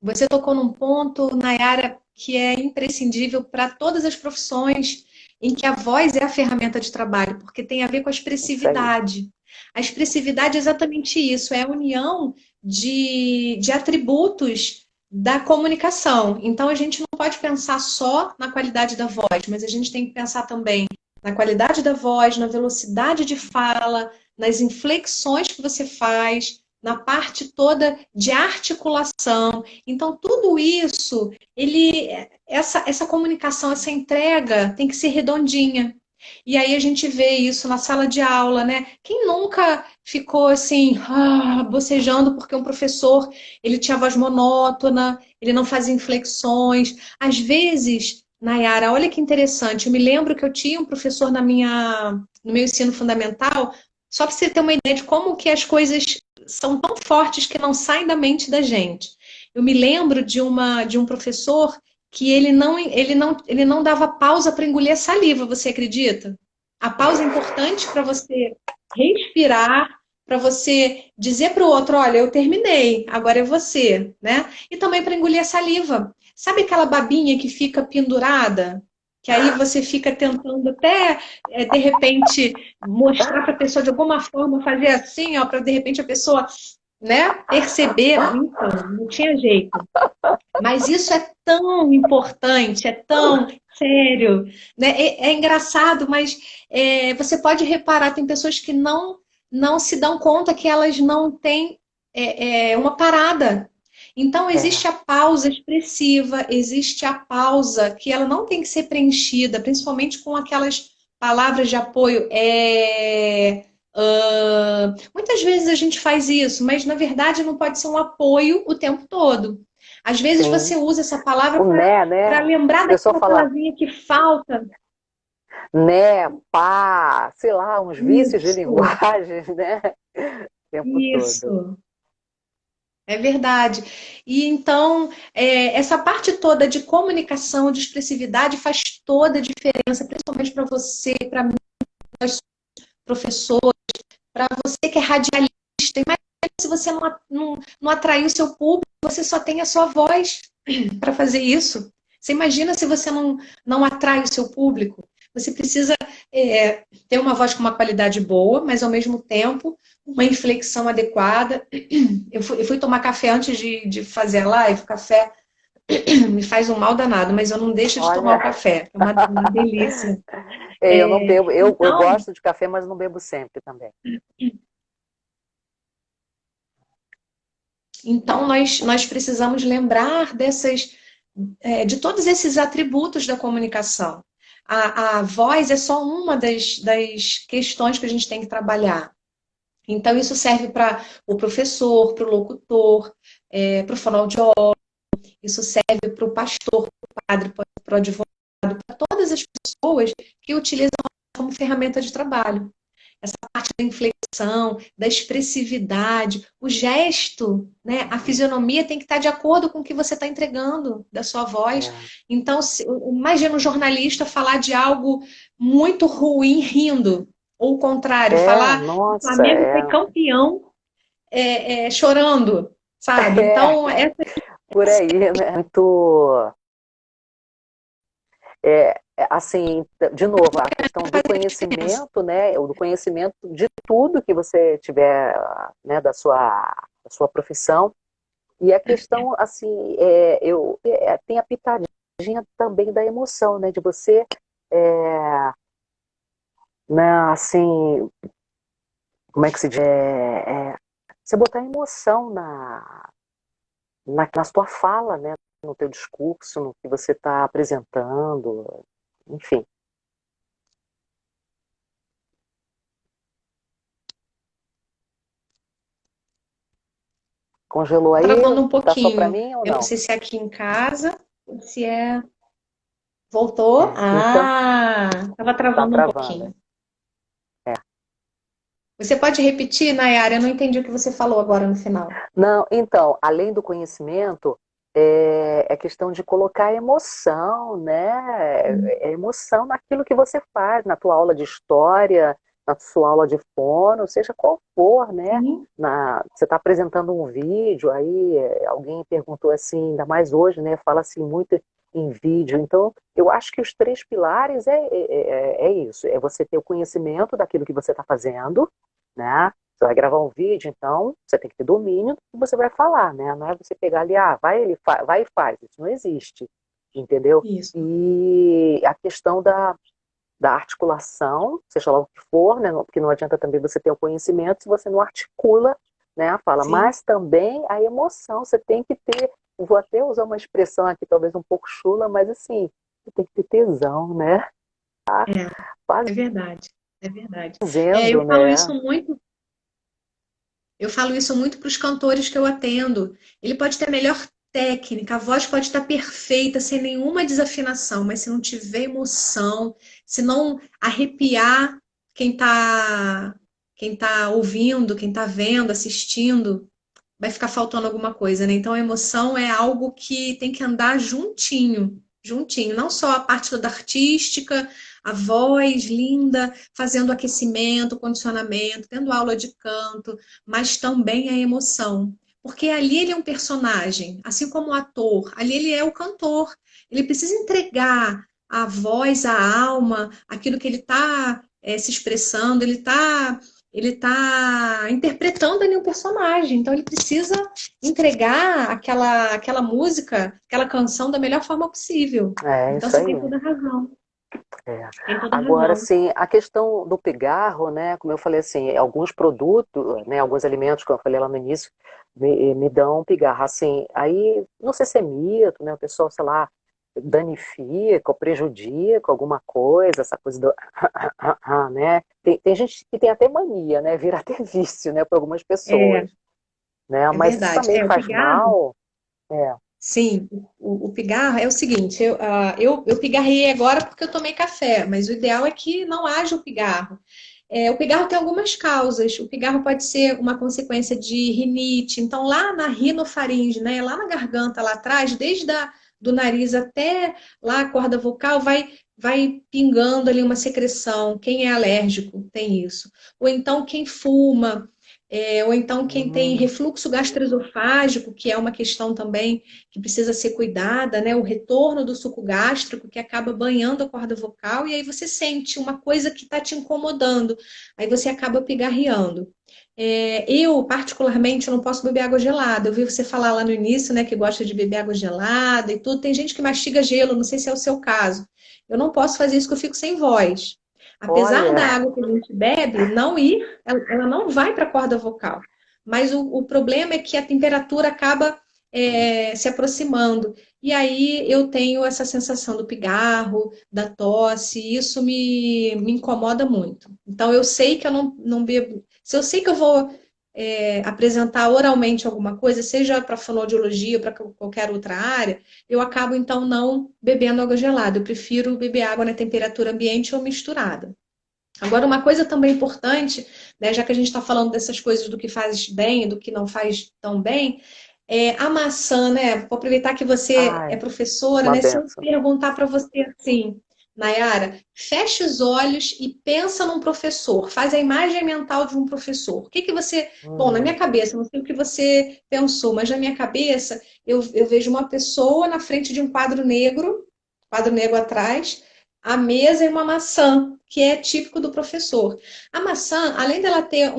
você tocou num ponto, Nayara, que é imprescindível para todas as profissões em que a voz é a ferramenta de trabalho, porque tem a ver com a Isso aí. expressividade. A expressividade é exatamente isso, é a união de atributos da comunicação. Então, a gente não pode pensar só na qualidade da voz, mas a gente tem que pensar também na qualidade da voz, na velocidade de fala, nas inflexões que você faz, na parte toda de articulação. Então, tudo isso, essa comunicação, essa entrega tem que ser redondinha. E aí a gente vê isso na sala de aula, né? Quem nunca ficou assim, bocejando porque um professor, ele tinha voz monótona, ele não fazia inflexões. Às vezes, Nayara, olha que interessante, eu me lembro que eu tinha um professor no meu ensino fundamental, só para você ter uma ideia de como que as coisas são tão fortes que não saem da mente da gente. Eu me lembro de um professor que ele não dava pausa para engolir saliva, você acredita? A pausa é importante para você respirar, para você dizer para o outro, olha, eu terminei, agora é você, né? E também para engolir a saliva. Sabe aquela babinha que fica pendurada? Que aí você fica tentando até, de repente, mostrar para a pessoa de alguma forma, fazer assim, ó, para de repente a pessoa, né, perceber. Então, não tinha jeito. Mas isso é tão importante, é tão sério, né? É engraçado, mas você pode reparar, tem pessoas que não se dão conta que elas não têm uma parada. Então, É, existe a pausa expressiva, existe a pausa que ela não tem que ser preenchida, principalmente com aquelas palavras de apoio. Muitas vezes a gente faz isso, mas na verdade não pode ser um apoio o tempo todo. Às vezes sim. você usa essa palavra O para né? lembrar A pessoa daquela fala palavrinha que falta. né, pá, sei lá, uns vícios de Isso, linguagem, né? O tempo todo. isso. É verdade. E então, essa parte toda de comunicação, de expressividade faz toda a diferença, principalmente para você, para mim, professor, para você que é radialista. Imagina se você não atrair o seu público, você só tem a sua voz para fazer isso. Você imagina se você não atrai o seu público? Você precisa ter uma voz com uma qualidade boa, mas ao mesmo tempo uma inflexão adequada. Eu fui tomar café antes de fazer a live, o café me faz um mal danado, mas eu não deixo de tomar o Olha, café, é uma delícia. eu não bebo, eu Então, gosto de café, mas não bebo sempre também. então nós precisamos lembrar de todos esses atributos da comunicação. A voz é só uma das questões que a gente tem que trabalhar. Então, isso serve para o professor, para o locutor, para o fonoaudiólogo, isso serve para o pastor, para o padre, para o advogado, para todas as pessoas que utilizam como ferramenta de trabalho. Essa parte da inflexão, da expressividade, o gesto, né? A fisionomia tem que estar de acordo com o que você está entregando da sua voz. É, Então, imagina um jornalista falar de algo muito ruim rindo, ou o contrário, falar que o nossa, Flamengo foi campeão chorando, sabe? é, Então, essa por aí, né? Muito, assim, de novo, a questão do faz a diferença. conhecimento, né? O do conhecimento de tudo que você tiver, né, da sua profissão. E a questão, assim, tem a pitadinha também da emoção, né? De você, é, né, assim, como é que se diz? Você botar emoção na sua fala, né? No teu discurso, no que você está apresentando, enfim. Congelou aí? Travando um Tá só para pouquinho. mim ou Eu não não? sei se é aqui em casa, ou se é. Voltou? Então, Estava tá travando um travando. pouquinho. Você pode repetir, Nayara? Eu não entendi o que você falou agora no final. Não, então, além do conhecimento, é questão de colocar emoção, né? É emoção naquilo que você faz, na tua aula de história, na sua aula de fono, seja qual for, né? Sim, Você está apresentando um vídeo, aí alguém perguntou assim, ainda mais hoje, né? Fala assim muito em vídeo. Então, eu acho que os três pilares é isso: é você ter o conhecimento daquilo que você está fazendo, né? Você vai gravar um vídeo, então você tem que ter domínio do que você vai falar, né? Não é você pegar ali, vai e faz. Isso não existe, entendeu? isso. E a questão da articulação, seja lá o que for, né? Porque não adianta também você ter o conhecimento se você não articula, né, a fala. Sim. Mas também a emoção, você tem que ter, vou até usar uma expressão aqui talvez um pouco chula, mas assim, você tem que ter tesão, né? É verdade, é verdade. fazendo, Eu falo né? isso muito. Eu falo isso muito para os cantores que eu atendo. Ele pode ter a melhor técnica, a voz pode estar perfeita, sem nenhuma desafinação, mas se não tiver emoção, se não arrepiar quem tá ouvindo, quem está vendo, assistindo, vai ficar faltando alguma coisa, né? Então a emoção é algo que tem que andar juntinho, juntinho, não só a parte toda artística, a voz linda, fazendo aquecimento, condicionamento, tendo aula de canto, mas também a emoção. Porque ali ele é um personagem, assim como o ator, ali ele é o cantor. Ele precisa entregar a voz, a alma, aquilo que ele está se expressando, ele tá interpretando ali um personagem, então ele precisa entregar aquela música, aquela canção da melhor forma possível. É Então isso você aí. tem toda a razão. É. Tem toda a Agora, razão. assim, a questão do pigarro, né? Como eu falei, assim, alguns produtos, né? Alguns alimentos, como eu falei lá no início, me dão pigarro. Assim, aí, não sei se é mito, né? O pessoal, sei lá, danifica ou prejudica alguma coisa, essa coisa do, né? Tem gente que tem até mania, né? Vira até vício, né? Para algumas É, pessoas, né? é Mas isso verdade. também O faz pigarro, mal. É. sim, o pigarro é o seguinte, eu pigarrei agora porque eu tomei café, mas o ideal é que não haja o pigarro. O pigarro tem algumas causas. O pigarro pode ser uma consequência de rinite. Então, lá na rinofaringe, né, lá na garganta, lá atrás, do nariz até lá a corda vocal, vai pingando ali uma secreção. Quem é alérgico tem isso. Ou então quem fuma, ou então quem tem Hum, refluxo gastroesofágico, que é uma questão também que precisa ser cuidada, né? O retorno do suco gástrico que acaba banhando a corda vocal, e aí você sente uma coisa que está te incomodando, aí você acaba pigarreando. Eu, particularmente, eu não posso beber água gelada. Eu vi você falar lá no início, né, que gosta de beber água gelada e tudo. Tem gente que mastiga gelo, não sei se é o seu caso. Eu não posso fazer isso, que eu fico sem voz. Apesar da olha, água que a gente bebe não ir, ela não vai para a corda vocal. Mas o problema é que a temperatura acaba se aproximando. E aí eu tenho essa sensação do pigarro, da tosse, e isso me incomoda muito. Então eu sei que eu não bebo. Se eu sei que eu vou apresentar oralmente alguma coisa, seja para fonoaudiologia ou para qualquer outra área, eu acabo então não bebendo água gelada. Eu prefiro beber água na temperatura ambiente ou misturada. Agora, uma coisa também importante, né, já que a gente está falando dessas coisas do que faz bem e do que não faz tão bem, a maçã, né? Vou aproveitar que você é ai, professora, uma né? Se eu benção. perguntar para você assim, Nayara, feche os olhos e pensa num professor, faz a imagem mental de um professor. O que que você. Bom, na minha Hum, cabeça, não sei o que você pensou, mas na minha cabeça eu vejo uma pessoa na frente de um quadro negro atrás, a mesa e uma maçã, que é típico do professor. A maçã, além dela ter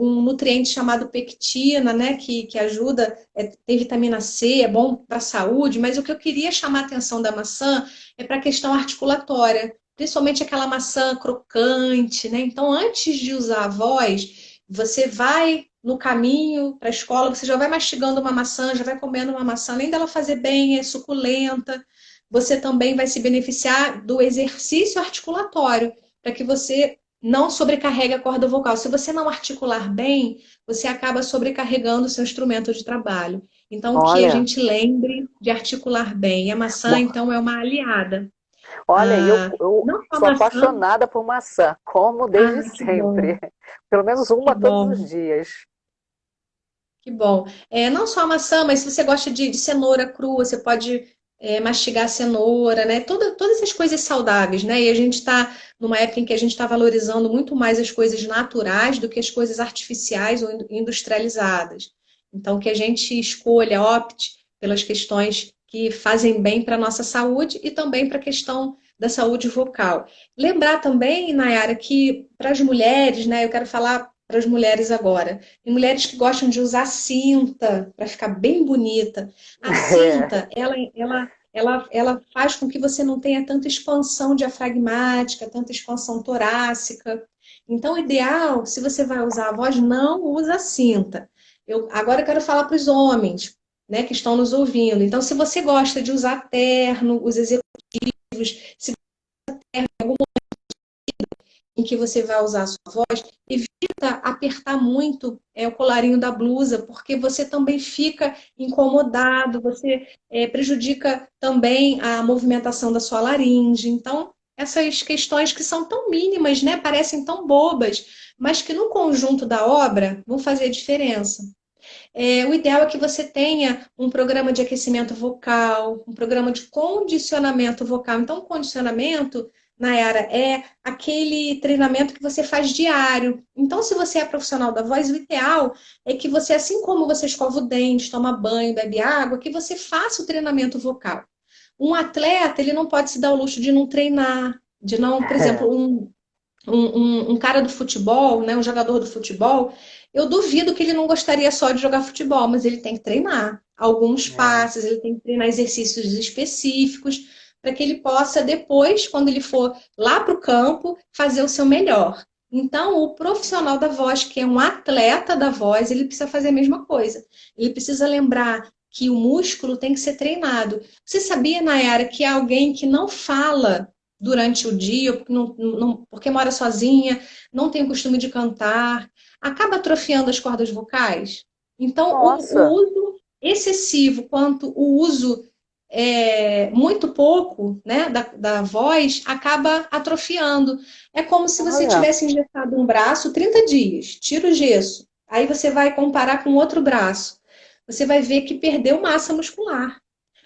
um nutriente chamado pectina, né, que ajuda, tem vitamina C, é bom para a saúde, mas o que eu queria chamar a atenção da maçã é para a questão articulatória, principalmente aquela maçã crocante, né? Então, antes de usar a voz, você vai no caminho para a escola, você já vai mastigando uma maçã, já vai comendo uma maçã, além dela fazer bem, é suculenta, você também vai se beneficiar do exercício articulatório, para que você não sobrecarregue a corda vocal. Se você não articular bem, você acaba sobrecarregando o seu instrumento de trabalho. Então, que a olha, gente lembre de articular bem. E a maçã, bom, então, é uma aliada. olha, eu Não só a sou maçã. apaixonada por maçã, como desde Ah, que bom, sempre. Pelo menos que uma todos bom. os dias. Que bom. Não só a maçã, mas se você gosta de cenoura crua, você pode mastigar a cenoura, né? Todas essas coisas saudáveis, né? E a gente está numa época em que a gente está valorizando muito mais as coisas naturais do que as coisas artificiais ou industrializadas. Então, que a gente escolha, opte pelas questões que fazem bem para a nossa saúde e também para a questão da saúde vocal. Lembrar também, Nayara, que para as mulheres, né? Eu quero falar para as mulheres agora. Tem mulheres que gostam de usar cinta para ficar bem bonita. A É, cinta, ela faz com que você não tenha tanta expansão diafragmática, tanta expansão torácica. Então, o ideal, se você vai usar a voz, não usa cinta. Agora eu quero falar para os homens, né, que estão nos ouvindo. Então, se você gosta de usar terno, os executivos, se em que você vai usar a sua voz, evita apertar muito o colarinho da blusa, porque você também fica incomodado, você prejudica também a movimentação da sua laringe. Então, essas questões que são tão mínimas, né, parecem tão bobas, mas que no conjunto da obra vão fazer diferença. O ideal é que você tenha um programa de aquecimento vocal, um programa de condicionamento vocal. Então, condicionamento, Nayara, é aquele treinamento que você faz diário. Então, se você é profissional da voz, o ideal é que você, assim como você escova o dente, toma banho, bebe água, que você faça o treinamento vocal. Um atleta, ele não pode se dar o luxo de não treinar, de não, por exemplo, um cara do futebol, né, um jogador do futebol, eu duvido que ele não gostaria só de jogar futebol, mas ele tem que treinar alguns É. passes, ele tem que treinar exercícios específicos para que ele possa depois, quando ele for lá para o campo, fazer o seu melhor. Então, o profissional da voz, que é um atleta da voz, ele precisa fazer a mesma coisa. Ele precisa lembrar que o músculo tem que ser treinado. Você sabia, Nayara, que há alguém que não fala durante o dia, porque mora sozinha, não tem o costume de cantar, acaba atrofiando as cordas vocais? Então, o Nossa, uso excessivo, quanto o uso muito pouco, né, da voz, acaba atrofiando. É como se você olha, tivesse injetado um braço 30 dias, tira o gesso, aí você vai comparar com outro braço. Você vai ver que perdeu massa muscular.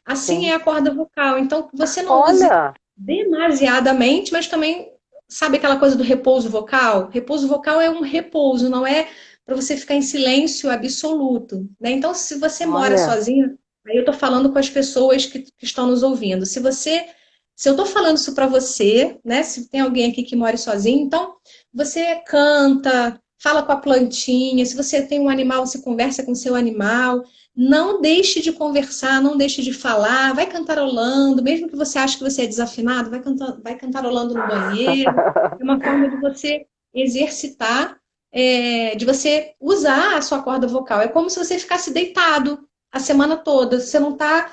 Assim é sim. a corda vocal. Então, você não use Olha, demasiadamente, mas também sabe aquela coisa do repouso vocal? Repouso vocal é um repouso, não é para você ficar em silêncio absoluto, né? Então, se você mora olha. sozinho, aí eu estou falando com as pessoas que estão nos ouvindo. Se eu estou falando isso para você, né? Se tem alguém aqui que mora sozinho, então você canta, fala com a plantinha. Se você tem um animal, você conversa com o seu animal. Não deixe de conversar, não deixe de falar, vai cantarolando, mesmo que você ache que você é desafinado, vai cantarolando no banheiro. É uma forma de você exercitar, de você usar a sua corda vocal. É como se você ficasse deitado a semana toda. Você não está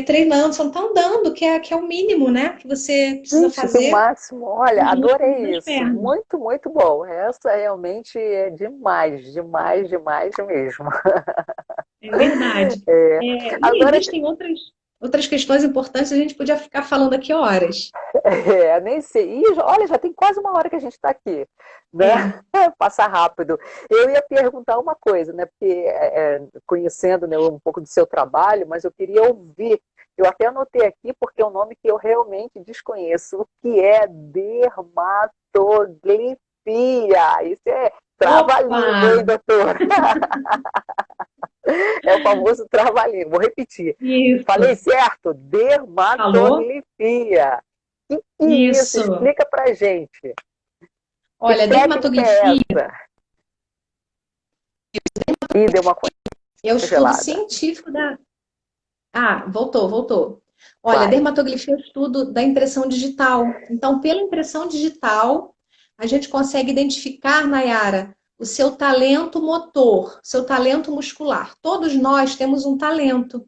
treinando, você não está andando, que é o mínimo, né? Que você precisa Gente, que fazer máximo. Olha, os músculos adorei das isso. pernas. Muito, muito bom. Essa realmente é demais, demais, demais mesmo. É verdade. É, E agora, existem outras questões importantes, a gente podia ficar falando aqui horas. nem sei. Ih, olha, já tem quase uma hora que a gente está aqui, né? É. Passa rápido. Eu ia perguntar uma coisa, né? Porque conhecendo, né, um pouco do seu trabalho, mas eu queria ouvir. Eu até anotei aqui porque é um nome que eu realmente desconheço, o que é dermatoglifia. Isso é trava-língua, hein, Opa! doutor? É o famoso trava-língua. Vou repetir. Falei Isso. certo? Falou? Dermatogrifia. Que é isso? Isso. Explica pra gente. Que Olha, técnica é dermatoglifia essa? Ih, deu uma é o estudo congelada. científico da. Ah, voltou. Olha, Vai. dermatoglifia é o estudo da impressão digital. Então, pela impressão digital, a gente consegue identificar, Nayara, o seu talento motor, seu talento muscular. Todos nós temos um talento.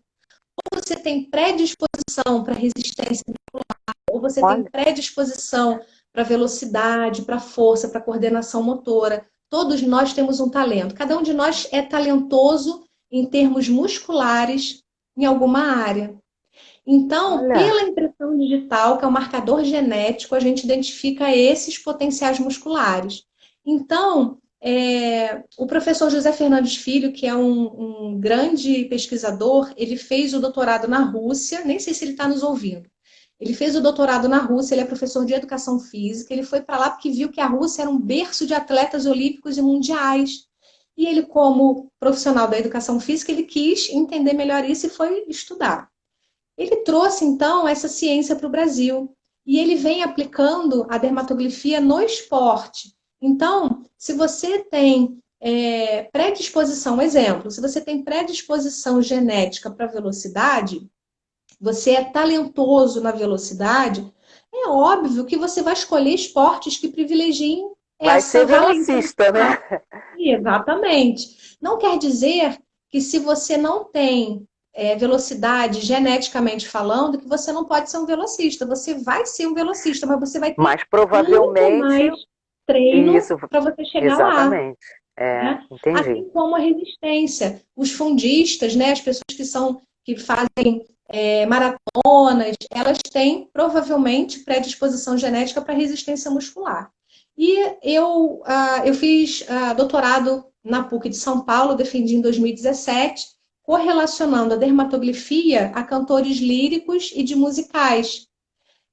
Ou você tem predisposição para resistência, ou você tem Olha, predisposição para velocidade, para força, para coordenação motora. Todos nós temos um talento. Cada um de nós é talentoso em termos musculares em alguma área. Então, olha. pela impressão digital, que é o marcador genético, a gente identifica esses potenciais musculares. Então, o professor José Fernandes Filho, que é um grande pesquisador, ele fez o doutorado na Rússia, nem sei se ele está nos ouvindo. Ele fez o doutorado na Rússia, ele é professor de educação física, ele foi para lá porque viu que a Rússia era um berço de atletas olímpicos e mundiais. E ele, como profissional da educação física, ele quis entender melhor isso e foi estudar. Ele trouxe, então, essa ciência para o Brasil. E ele vem aplicando a dermatoglifia no esporte. Então, se você tem predisposição, exemplo, se você tem predisposição genética para velocidade, você é talentoso na velocidade, é óbvio que você vai escolher esportes que privilegiem Vai essa ser valência velocista, né? muscular. Exatamente. Não quer dizer que se você não tem velocidade, geneticamente falando, que você não pode ser um velocista. Você vai ser um velocista, mas você vai ter Mas muito provavelmente mais treino isso, para você chegar lá, exatamente. É, né? entendi. Assim como a resistência. Os fundistas, né, as pessoas que fazem maratonas, elas têm provavelmente predisposição genética para resistência muscular. E eu fiz doutorado na PUC de São Paulo, defendi em 2017, correlacionando a dermatografia a cantores líricos e de musicais.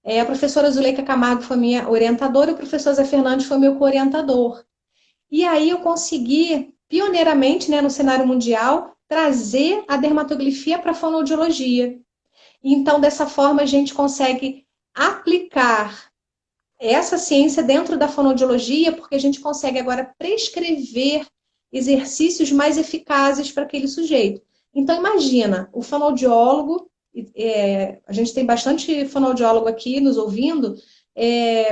A professora Zuleika Camargo foi minha orientadora e o professor Zé Fernandes foi meu co-orientador. E aí eu consegui, pioneiramente, né, no cenário mundial, trazer a dermatografia para a fonoaudiologia. Então, dessa forma, a gente consegue aplicar essa ciência dentro da fonoaudiologia, porque a gente consegue agora prescrever exercícios mais eficazes para aquele sujeito. Então, imagina, o fonoaudiólogo, a gente tem bastante fonoaudiólogo aqui nos ouvindo,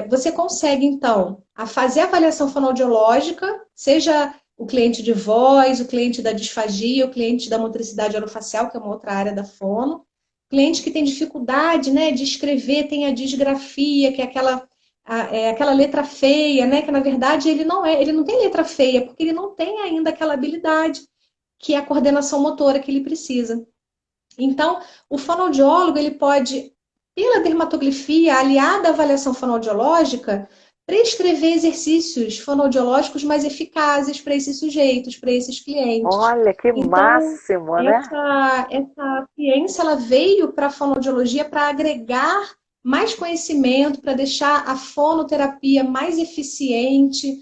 você consegue, então, a fazer a avaliação fonoaudiológica, seja o cliente de voz, o cliente da disfagia, o cliente da motricidade orofacial, que é uma outra área da fono, cliente que tem dificuldade, né, de escrever, tem a disgrafia, que é aquela letra feia, né? Que na verdade ele não tem letra feia, porque ele não tem ainda aquela habilidade que é a coordenação motora que ele precisa. Então, o fonoaudiólogo ele pode, pela dermatografia aliada à avaliação fonoaudiológica, prescrever exercícios fonoaudiológicos mais eficazes para esses sujeitos, para esses clientes. Olha, que Então, máximo, né? essa ciência ela veio para a fonoaudiologia para agregar mais conhecimento, para deixar a fonoterapia mais eficiente.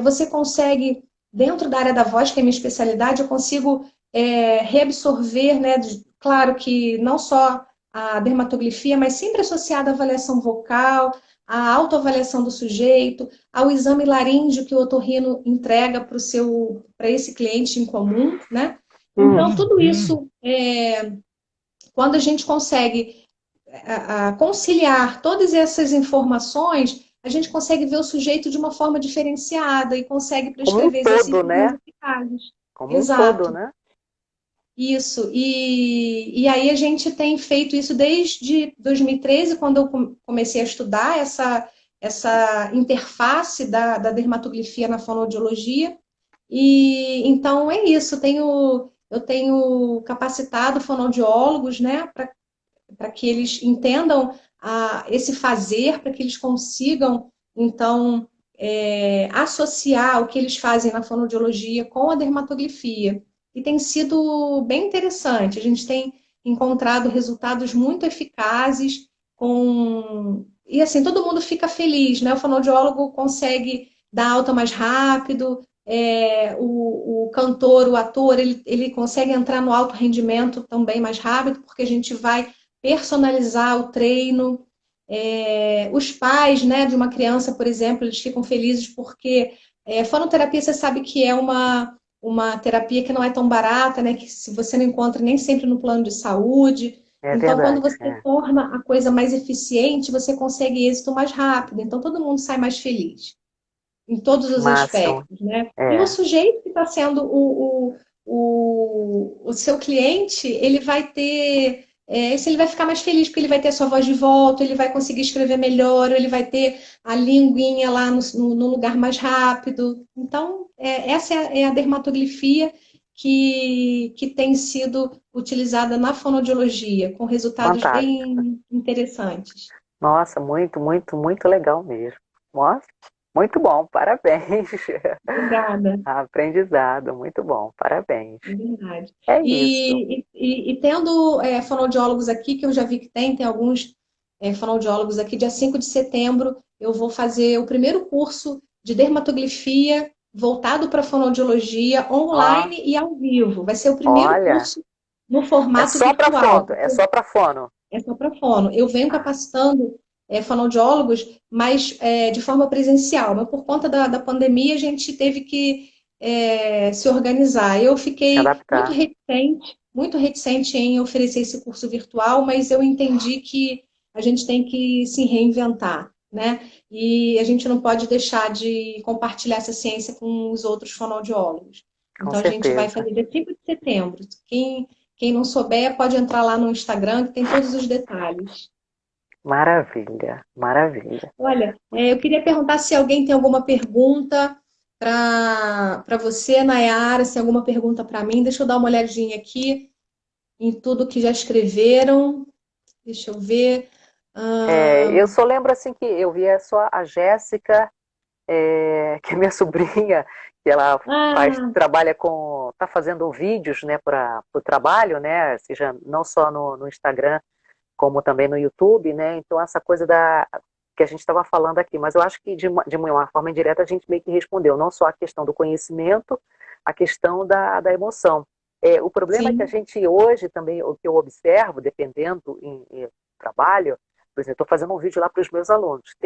Você consegue, dentro da área da voz, que é a minha especialidade, eu consigo reabsorver, né? Claro que não só a dermatografia, mas sempre associada à avaliação vocal, à autoavaliação do sujeito, ao exame laríngeo que o otorrino entrega para esse cliente em comum, né? Então, tudo isso, quando a gente consegue conciliar todas essas informações, a gente consegue ver o sujeito de uma forma diferenciada e consegue Como um prescrever todo, exercícios mais né? eficazes. Como um todo, Exato. né? Isso, e aí a gente tem feito isso desde 2013, quando eu comecei a estudar essa interface da dermatografia na fonoaudiologia. E então é isso, eu tenho capacitado fonoaudiólogos, né, para que eles entendam esse fazer, para que eles consigam, então, associar o que eles fazem na fonoaudiologia com a dermatografia. E tem sido bem interessante. A gente tem encontrado resultados muito eficazes e assim, todo mundo fica feliz, né? O fonoaudiólogo consegue dar alta mais rápido, o cantor, o ator, ele consegue entrar no alto rendimento também mais rápido, porque a gente vai personalizar o treino. Os pais, né, de uma criança, por exemplo, eles ficam felizes porque fonoterapia você sabe que é uma terapia que não é tão barata, né, que se você não encontra nem sempre no plano de saúde. É Então, quando verdade. você torna a coisa mais eficiente, você consegue êxito mais rápido. Então, todo mundo sai mais feliz em todos os Máximo. aspectos, né? E o É. sujeito que está sendo o seu cliente, ele vai ter, ele vai ficar mais feliz porque ele vai ter a sua voz de volta, ele vai conseguir escrever melhor, ele vai ter a linguinha lá no lugar mais rápido. Então, essa é a dermatografia que tem sido utilizada na fonoaudiologia, com resultados Fantástico. bem interessantes. Nossa, muito, muito, muito legal mesmo. Nossa, muito bom, parabéns. Obrigada. Aprendizado, muito bom, parabéns. É verdade. É isso. E tendo fonoaudiólogos aqui, que eu já vi que tem alguns fonoaudiólogos aqui, dia 5 de setembro, eu vou fazer o primeiro curso de dermatografia voltado para fonoaudiologia, Ó, online e ao vivo. Vai ser o primeiro olha, curso no é formato só para virtual, fono, é porque só para fono. é só para fono. Eu venho Ah, capacitando fonoaudiólogos, mas de forma presencial. Mas por conta da pandemia, a gente teve que se organizar. Eu se fiquei adaptar. muito reticente em oferecer esse curso virtual, mas eu entendi que a gente tem que se reinventar, né? E a gente não pode deixar de compartilhar essa ciência com os outros fonoaudiólogos. Com Então, a gente vai certeza. fazer dia 5 de setembro. Quem não souber, pode entrar lá no Instagram, que tem todos os detalhes. Maravilha, maravilha. Olha, eu queria perguntar se alguém tem alguma pergunta para você, Nayara, se tem alguma pergunta para mim. Deixa eu dar uma olhadinha aqui em tudo que já escreveram. Deixa eu ver. Eu só lembro assim que eu via só a Jéssica, que é minha sobrinha, que ela trabalha tá fazendo vídeos, né, para o trabalho, né, seja não só no Instagram, como também no YouTube, né, então essa coisa que a gente estava falando aqui, mas eu acho que de uma forma indireta a gente meio que respondeu, não só a questão do conhecimento, a questão da emoção. O problema é que a gente hoje também, o que eu observo, dependendo em trabalho, por exemplo, estou fazendo um vídeo lá para os meus alunos.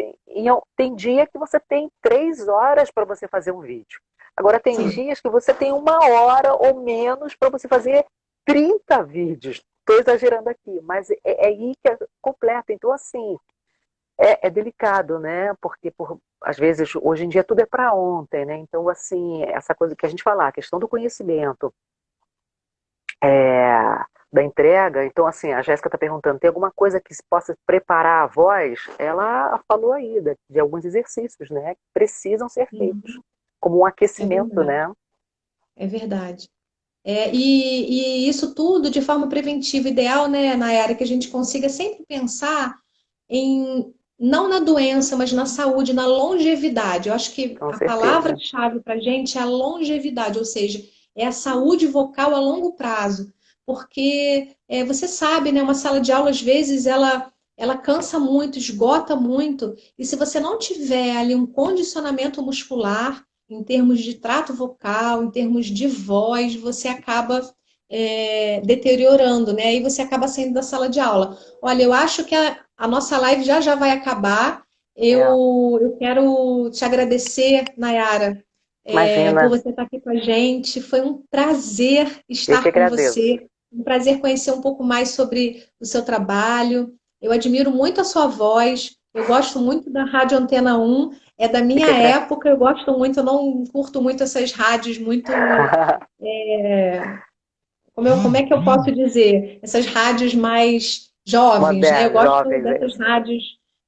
Tem dia que você tem 3 horas para você fazer um vídeo. Agora, tem dias que você tem 1 hora ou menos para você fazer 30 vídeos. Estou exagerando aqui, mas é aí que é completo. Então, assim, é delicado, né? Porque, às vezes, hoje em dia, tudo é para ontem, né? Então, assim, essa coisa que a gente fala, a questão do conhecimento, da entrega. Então, assim, a Jéssica está perguntando, tem alguma coisa que possa preparar a voz? Ela falou aí de alguns exercícios, né? Que precisam ser feitos, como um aquecimento, né? É verdade. E isso tudo de forma preventiva, ideal, né, Nayara, que a gente consiga sempre pensar não na doença, mas na saúde, na longevidade. Eu acho que Com a certeza. palavra-chave para a gente é a longevidade, ou seja, é a saúde vocal a longo prazo. Porque você sabe, né, uma sala de aula, às vezes, ela cansa muito, esgota muito, e se você não tiver ali um condicionamento muscular, em termos de trato vocal, em termos de voz, você acaba deteriorando, né? E você acaba saindo da sala de aula. Olha, eu acho que a nossa live já vai acabar. Eu quero te agradecer, Nayara, por você estar aqui com a gente. Foi um prazer estar com você. Um prazer conhecer um pouco mais sobre o seu trabalho. Eu admiro muito a sua voz. Eu gosto muito da Rádio Antena 1. É da minha época, eu gosto muito, eu não curto muito essas rádios muito. Como é que eu posso dizer? Essas rádios mais jovens, né? Eu gosto dessas rádios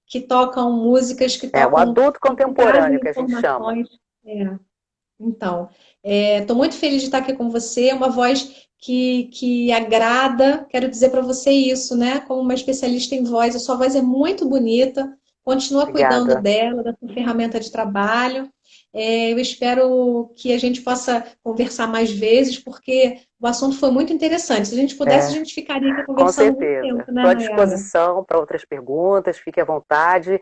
que tocam músicas, que tocam. O adulto contemporâneo que a gente chama. Então, estou muito feliz de estar aqui com você, é uma voz que agrada. Quero dizer para você isso, né? Como uma especialista em voz, a sua voz é muito bonita. Continua cuidando dela, da sua ferramenta de trabalho. Eu espero que a gente possa conversar mais vezes, porque o assunto foi muito interessante. Se a gente pudesse, a gente ficaria aqui conversando muito tempo, né, Estou à disposição para outras perguntas, fique à vontade.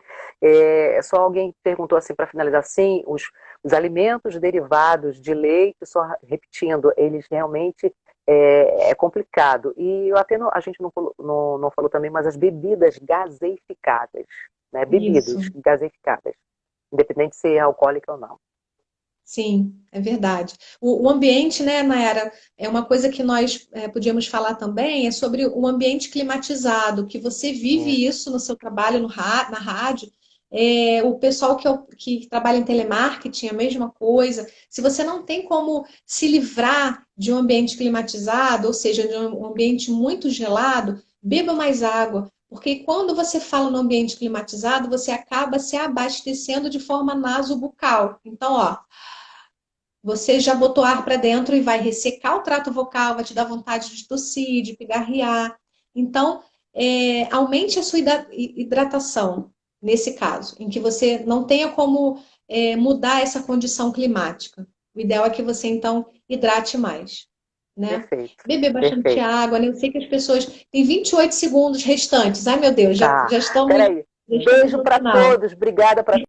Só alguém perguntou assim, para finalizar, assim, os alimentos derivados de leite, só repetindo, eles realmente é complicado. E a gente não falou também, mas as bebidas gaseificadas, né? Bebidas gaseificadas, independente se é alcoólica ou não. Sim, é verdade. O ambiente, né, Nayara, é uma coisa que nós podíamos falar também, é sobre o ambiente climatizado, que você vive isso no seu trabalho na rádio. O pessoal que trabalha em telemarketing, a mesma coisa. Se você não tem como se livrar de um ambiente climatizado, ou seja, de um ambiente muito gelado, beba mais água. Porque quando você fala no ambiente climatizado, você acaba se abastecendo de forma nasobucal. Então, ó, você já botou ar para dentro e vai ressecar o trato vocal, vai te dar vontade de tossir, de pigarrear. Então, aumente a sua hidratação, nesse caso, em que você não tenha como mudar essa condição climática. O ideal é que você, então, hidrate mais. Né? Beber bastante água, né? Eu sei que as pessoas têm 28 segundos restantes. Ai, meu Deus, já estamos. Peraí. Beijo para todos. Obrigada para